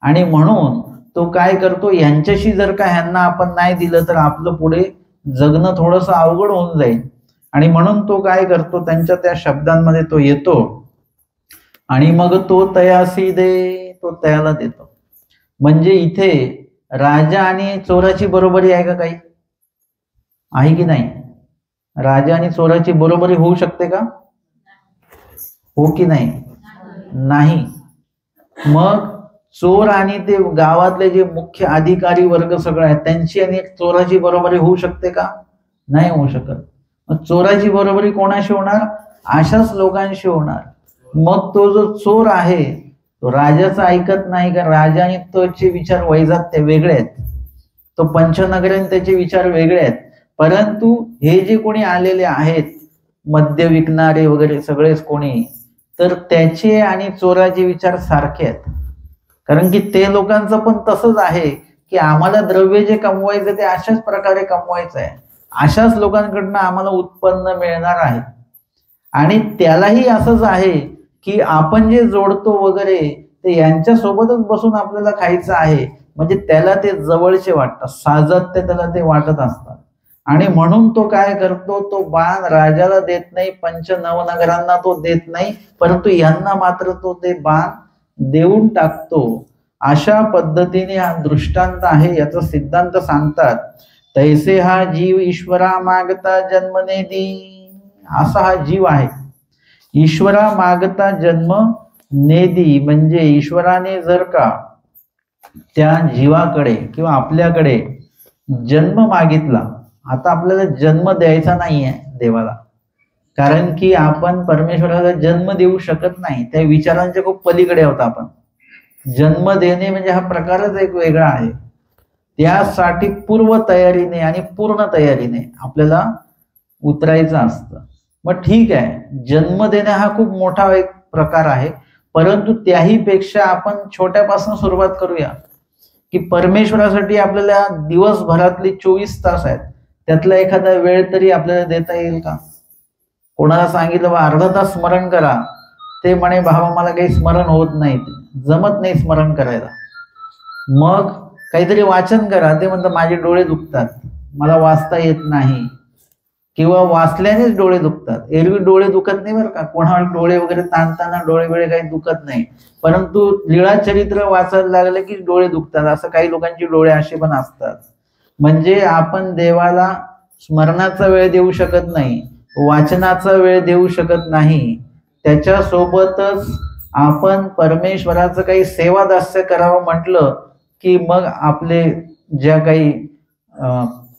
आणि म्हणून तो काय करतो, यांच्याशी जर का ह्यांना आपण नाही दिलं तर आपलं पुढे जगणं थोडंसं अवघड होऊन जाईल. आणि म्हणून तो काय करतो, त्यांच्या त्या शब्दांमध्ये तो येतो आणि मग तो तयासी दे, तो त्याला देतो. म्हणजे इथे राजा आणि चोराची बरोबरी आहे का? काही आहे की नाही? राजा आणि चोराची बरोबरी होऊ शकते का? हो की नाही? नाही. मग चोर आणि ते गावातले जे मुख्य अधिकारी वर्ग सगळं आहे त्यांची आणि चोराची बरोबरी होऊ शकते का? नाही होऊ शकत. मग चोराची बरोबरी कोणाशी होणार? अशाच लोकांशी होणार. मग तो जो चोर आहे तो राजाचं ऐकत नाही का? राजाने तोचे विचार वैजात्य वेगळे आहेत, तो पंचनगरीन त्याचे विचार वेगळे आहेत. परंतु हे जे कोणी आलेले आहेत मद्य विकणारे वगैरे सगळेच कोणी, तर त्याचे आणि चोराचे विचार सारखे आहेत. कारण की ते लोकांचं पण तसंच आहे की आम्हाला द्रव्य जे कमवायचं ते अशाच प्रकारे कमवायचं आहे, अशाच लोकांकडनं आम्हाला उत्पन्न मिळणार आहे. आणि त्यालाही असंच आहे की आपण जे जोडतो वगैरे ते यांच्या सोबतच बसून आपल्याला खायचं आहे. म्हणजे त्याला ते जवळचे वाटतात, साजत्य त्याला ते वाटत असतात. आणि म्हणून तो काय करतो, तो बाण राजाला देत नाही, पंचनवनगरांना तो देत नाही, परंतु यांना मात्र तो ते बाण देऊन टाकतो. अशा पद्धतीने हा दृष्टांत आहे. याचा सिद्धांत सांगतात, तैसे हा जीव ईश्वरा मागता जन्म नेदी. असा हा जीव आहे, ईश्वरा मागता जन्म नेदी. म्हणजे ईश्वराने जर का त्या जीवाकडे किंवा आपल्याकडे जन्म मागितला, आता आपल्याला जन्म द्यायचा नाहीये देवाला, कारण की आपण परमेश्वराला जन्म देऊ शकत नाही, त्या विचारांच्या खूप पलीकडे होता आपण. जन्म देणे म्हणजे हा प्रकारच एक वेगळा आहे. त्यासाठी पूर्व तयारीने आणि पूर्ण तयारीने आपल्याला उतरायचं असतं. मग ठीक आहे, जन्म देणे हा खूप मोठा एक प्रकार आहे, परंतु त्याही पेक्षा आपण छोट्यापासून सुरुवात करूया की परमेश्वरासाठी आपल्याला दिवसभरातले 24 तास आहेत, त्यातला एखादा वेळ तरी आपल्याला देता येईल का? कोणाला सांगितलं बा अर्धा तास स्मरण करा, ते म्हणे भावा मला काही स्मरण होत नाही, जमत नाही स्मरण करायला. मग काहीतरी वाचन करा, ते म्हणतात माझे डोळे दुखतात, मला वाचता येत नाही, किंवा वाचल्यानेच डोळे दुखतात. एरवी डोळे दुखत नाही बरं का, कोणाला डोळे वगैरे ताणताना डोळे वेळे काही दुखत नाही, परंतु लीळा चरित्र वाचायला लागले की डोळे दुखतात. असं काही लोकांची डोळे असे पण असतात. म्हणजे आपण देवाला स्मरणाचा वेळ देऊ शकत नाही, वाचनाचा वेळ देऊ शकत नाही, त्याच्यासोबतच आपण परमेश्वराचं काही सेवादास्य करावं म्हटलं की मग आपले ज्या काही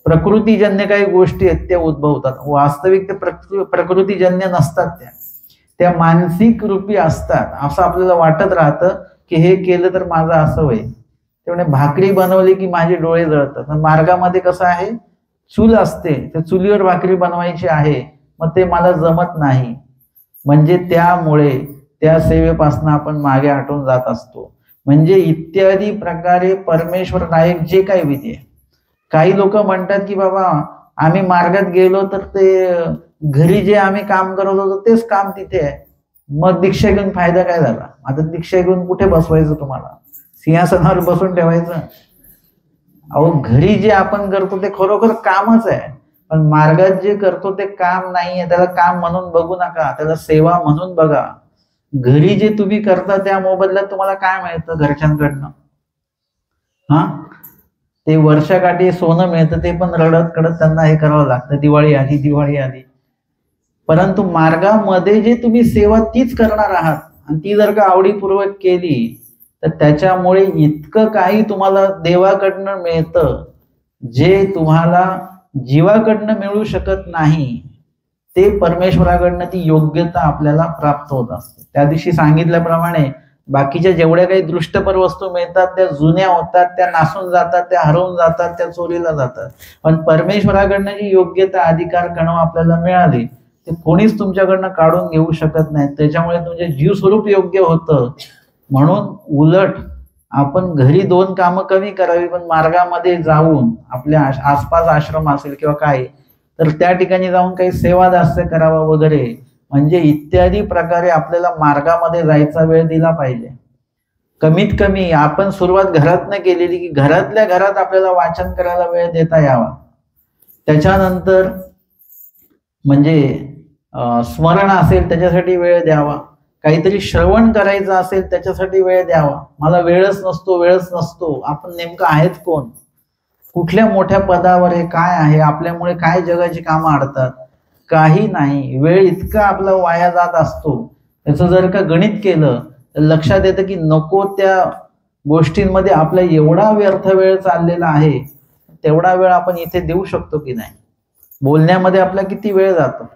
प्रकृतीजन्य काही गोष्टी आहेत त्या उद्भवतात. वास्तविक ते प्रकृतीजन्य नसतात, त्या मानसिक रूपी असतात. असं आपल्याला वाटत राहतं की हे केलं तर माझं असं होईल. त्यामुळे भाकरी बनवली की माझे डोळे जळतात. मार्गामध्ये कसं आहे, चूल असते, त्या चुलीवर भाकरी बनवायची आहे, मग ते मला जमत नाही. म्हणजे त्यामुळे त्या सेवेपासून आपण मागे हटून जात असतो. म्हणजे इत्यादी प्रकारे परमेश्वर नायक जे काही विधी आहे. काही लोक म्हणतात की बाबा आम्ही मार्गात गेलो तर ते घरी जे आम्ही काम करत होतो तेच काम तिथे आहे, मग दीक्षा घेऊन फायदा काय झाला? आता दीक्षा घेऊन कुठे बसवायचं तुम्हाला? सिंहासनावर बसून ठेवायचं? अहो, घरी जे आपण करतो ते खरोखर कामच आहे, पण मार्गात जे करतो ते काम नाहीये. त्याला काम म्हणून बघू नका, त्याला सेवा म्हणून बघा. घरी जे तुम्ही करता त्या मोबदल्यात तुम्हाला काय मिळतं घरच्यांकडनं? हा, ते वर्षाकाठी सोनं मिळतं, ते पण रडत कडत त्यांना हे करावं लागतं, दिवाळी आली दिवाळी आली. परंतु मार्गामध्ये जे तुम्ही सेवा तीच करणार आहात आणि ती जर का आवडीपूर्वक केली तर त्याच्यामुळे इतकं काही तुम्हाला देवाकडनं मिळतं जे तुम्हाला जीवाकडनं मिळू शकत नाही. ते परमेश्वराकडनं ती योग्यता आपल्याला प्राप्त होत असते. त्या दिवशी सांगितल्याप्रमाणे बाकीच्या जेवढ्या काही दृष्टपर वस्तू मिळतात त्या जुन्या होतात, त्या नासून जातात, त्या हरवून जातात, त्या चोरीला जातात. पण परमेश्वराकडनं जी योग्यता अधिकार कणव आपल्याला मिळाली ते कोणीच तुमच्याकडनं काढून घेऊ शकत नाही. त्याच्यामुळे तुमचे जीव स्वरूप योग्य होतं. म्हणून उलट आपण घरी 2 कामं कमी करावी, पण मार्गामध्ये जाऊन आपल्या आसपास आश्रम असेल किंवा काय तर त्या ठिकाणी जाऊन काही सेवा दास्य करावा वगैरे, म्हणजे इत्यादी प्रकारे आपल्याला मार्गामध्ये जायचा वेळ दिला पाहिजे. कमीत कमी आपण सुरुवात घरातनं केलेली की घरातल्या घरात आपल्याला वाचन करायला वेळ देता यावा. त्याच्यानंतर म्हणजे स्मरण असेल त्याच्यासाठी वेळ द्यावा, काहीतरी श्रवण करायचं असेल त्याच्यासाठी वेळ द्यावा. मला वेळच नसतो. आपण नेमकं आहेत कोण? कुठल्या मोठ्या पदावर आहे? काय आहे? आपल्यामुळे काय जगाची कामं अडतात? काही नाही. वेळ इतका आपला वाया जात असतो. त्याचं जर का गणित केलं तर लक्षात येतं की नको त्या गोष्टींमध्ये आपला एवढा व्यर्थ वेळ चाललेला आहे, तेवढा वेळ आपण इथे देऊ शकतो की नाही. बोलण्यामध्ये आपला किती वेळ जातो.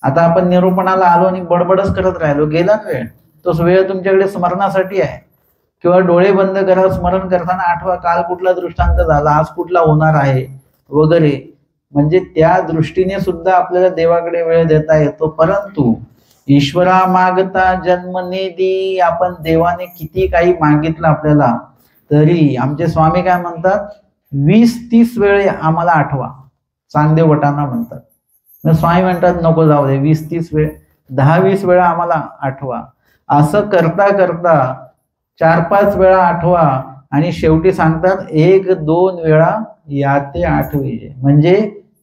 आता आपण निरूपणाला आलो आणि बडबडच करत राहिलो, गेला वेळ. तोच वेळ तुमच्याकडे स्मरणासाठी आहे. किंवा डोळे बंद करा, स्मरण करताना आठवा काल कुठला दृष्टांत झाला, आज कुठला होणार आहे वगैरे. म्हणजे त्या दृष्टीने सुद्धा आपल्याला देवाकडे वेळ देता येतो. परंतु ईश्वरा मागता जन्म नेदी, आपण देवाने किती काही मागितलं आपल्याला तरी आमचे स्वामी काय म्हणतात, 20-30 वेळ आम्हाला आठवा. चांगदेव भटांना म्हणतात. स्वामी म्हणतात नको जाऊ दे, 20-30 वेळ, 10-20 वेळा आम्हाला आठवा. असं करता करता 4-5 वेळा आठवा आणि शेवटी सांगतात 1-2 वेळा या ते आठवे. म्हणजे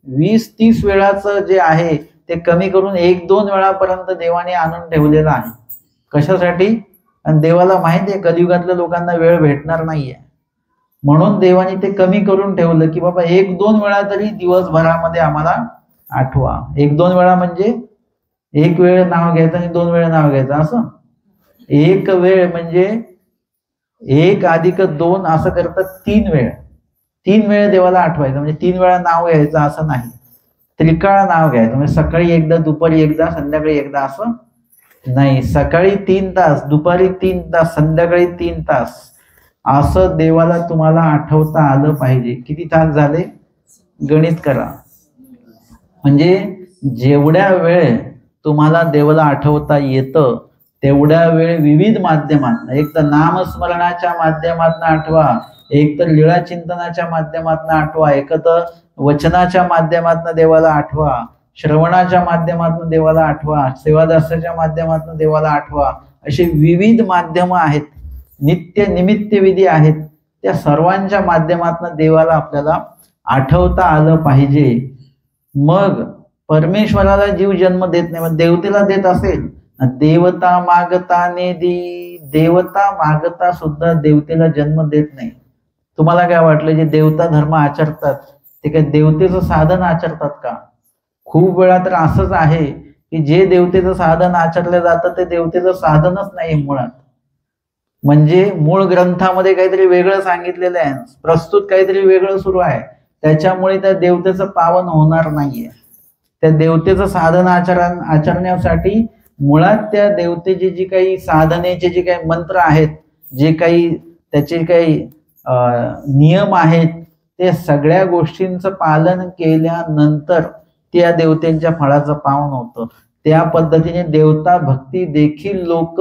20-30 वेळाचं जे आहे ते कमी करून 1-2 वेळापर्यंत देवाने आणून ठेवलेलं आहे. कशासाठी? आणि देवाला माहिती आहे कलियुगातल्या लोकांना वेळ भेटणार नाहीये, म्हणून देवाने ते कमी करून ठेवलं की बाबा 1-2 वेळा तरी दिवसभरामध्ये आम्हाला आठवा. 1-2 वेळा म्हणजे 1 वेळ नाव घ्यायचं आणि 2 वेळ नाव घ्यायचं असं. 1 वेळ म्हणजे 1 + 2 असं करतात 3 वेळ. 3 वेळ देवाला आठवायचं. म्हणजे 3 वेळा नाव घ्यायचं असं नाही, त्रिकाळ नाव घ्यायचं. म्हणजे सकाळी एकदा, दुपारी एकदा, संध्याकाळी एकदा असं नाही. सकाळी 3 तास, दुपारी 3 तास, संध्याकाळी 3 तास असं देवाला तुम्हाला आठवता आलं पाहिजे. किती तास झाले गणित करा. म्हणजे जेवढ्या वेळ तुम्हाला देवाला आठवता येतं तेवढ्या वेळ विविध माध्यमातून, एक तर नामस्मरणाच्या माध्यमातून आठवा, एक तर लीळा चिंतनाच्या माध्यमातून आठवा, एक तर वचनाच्या माध्यमातून देवाला आठवा, श्रवणाच्या माध्यमातून देवाला आठवा, सेवादासाच्या माध्यमातून देवाला आठवा. असे विविध माध्यम आहेत, नित्य निमित्त विधी आहेत. त्या सर्वांच्या माध्यमातून देवाला आपल्याला आठवता आलं पाहिजे. मग परमेश्वराला जीव जन्म देत नाही, मग देवतेला देत असेल. देवता मागता नेदी, देवता मागता सुद्धा देवतेला जन्म देत नाही. तुम्हाला काय वाटलं जे देवता धर्म आचरतात ते काय देवतेचं साधन आचरतात का? खूप वेळा तर असंच आहे की जे देवतेचं साधन आचरलं जातं ते देवतेचं साधनच नाही मुळात. म्हणजे मूळ ग्रंथामध्ये काहीतरी वेगळं सांगितलेलं आहे, प्रस्तुत काहीतरी वेगळं सुरू आहे, त्याच्यामुळे त्या देवतेचं पावन होणार नाहीये. त्या देवतेचं साधन आचरण्यासाठी मुळात त्या देवतेचे जी काही साधनेचे जे काही मंत्र आहेत, जे काही त्याचे काही नियम आहेत, ते सगळ्या गोष्टींचं पालन केल्यानंतर त्या देवतेच्या फळाचं पावन होतं. त्या पद्धतीने देवता भक्ती देखील लोक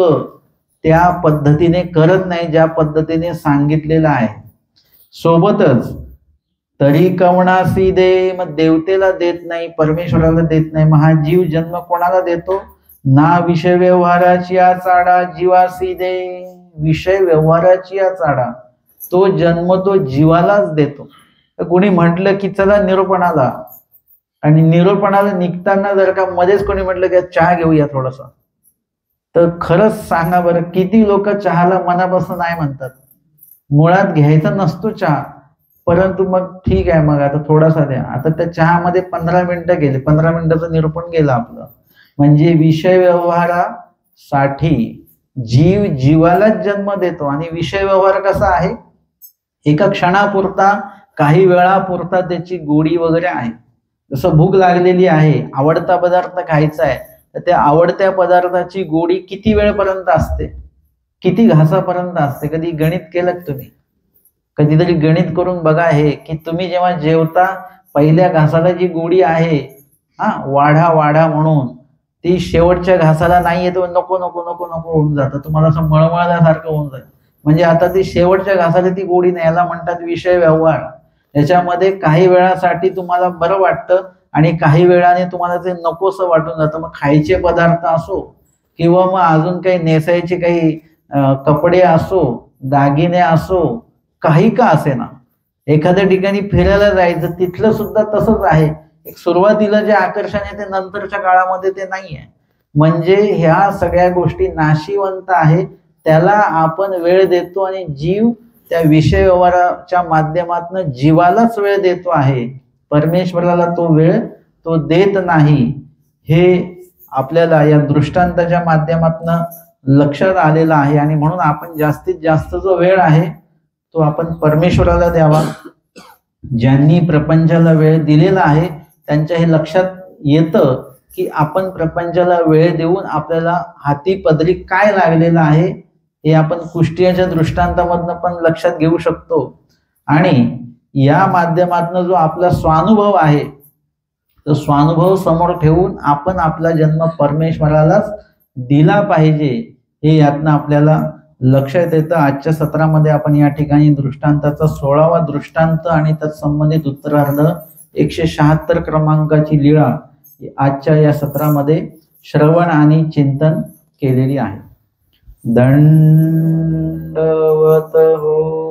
त्या पद्धतीने करत नाही ज्या पद्धतीने सांगितलेलं आहे. सोबतच तरी कवणासी दे, मग देवतेला देत नाही, परमेश्वराला देत नाही. मग हा जीव जन्म कोणाला देतो? ना विषय व्यवहाराची चाडा जीवासी दे, विषय व्यवहाराची चाडा तो जन्म तो जीवालाच देतो. तर कोणी म्हटलं की चला निरूपणाला, आणि निरूपणाला निघताना जर का मध्येच कोणी म्हटलं की चहा घेऊया थोडासा, तर खरंच सांगा बरं किती लोक चहाला मनापासून नाही म्हणतात. मुळात घ्यायचा नसतो चहा, परंतु मग ठीक आहे मग आता थोडासा द्या. आता त्या चहामध्ये 15 मिनिटं गेले, 15 मिनिटाचं निरूपण गेलं आपलं. म्हणजे विषय व्यवहारासाठी जीव जीवालाच जन्म देतो. आणि विषय व्यवहार कसा आहे? एका क्षणापुरता, काही वेळापुरता त्याची गोडी वगैरे आहे. जसं भूक लागलेली आहे, आवडता पदार्थ खायचा आहे, तर त्या आवडत्या पदार्थाची गोडी किती वेळपर्यंत असते, किती घासापर्यंत असते? कधी गणित केलं तुम्ही? कधीतरी गणित करून बघा हे की तुम्ही जेव्हा जेवता पहिल्या घासाला जी गोडी आहे वाढा वाढा म्हणून, ती शेवटच्या घासाला नाही येतो, नको नको नको नको होऊन जातं, तुम्हाला असं मळमळल्यासारखं होऊन जाईल. म्हणजे आता ती शेवटच्या घासाला ती गोडी नाही, याला म्हणतात विषय व्यवहार. याच्यामध्ये काही वेळासाठी तुम्हाला बरं वाटतं आणि काही वेळाने तुम्हाला ते नकोसं वाटून जातं. मग खायचे पदार्थ असो किंवा मग अजून काही नेसायचे काही कपडे असो, दागिने असो, काही का असे ना, एखाद्या ठिकाणी फिरायला जायचं, तिथलं सुद्धा तसंच आहे. एक सुरुवातीला जे आकर्षण आहे ते नंतरच्या काळामध्ये ते नाही आहे. म्हणजे ह्या सगळ्या गोष्टी नाशिवंत आहे, त्याला आपण वेळ देतो आणि जीव त्या विषय व्यवहाराच्या माध्यमातून जीवालाच वेळ देतो आहे. परमेश्वराला तो वेळ तो देत नाही. हे आपल्याला या दृष्टांताच्या माध्यमातून लक्षात आलेला आहे आणि म्हणून आपण जास्तीत जास्त जो वेळ आहे तो आपण परमेश्वराला द्यावा. ज्यांनी प्रपंचाला वेळ दिलेला आहे त्यांच्या हे लक्षात येतं की आपण प्रपंचाला वेळ देऊन आपल्याला हाती पदरी काय लागलेलं आहे हे आपण कुष्टियाच्या दृष्टांतामधनं पण लक्षात घेऊ शकतो. आणि या माध्यमातून जो आपला स्वानुभव आहे तो स्वानुभव समोर ठेवून आपण आपला जन्म परमेश्वरालाच दिला पाहिजे हे यातनं आपल्याला लक्षात येतं. आजच्या सत्रामध्ये आपण या ठिकाणी दृष्टांताचा 16वा दृष्टांत आणि तत्संबंधित उत्तरार्ध 176 क्रमांकाची लीळा आजच्या या सत्रामध्ये श्रवण आणि चिंतन केलेली आहे. दंडवत हो.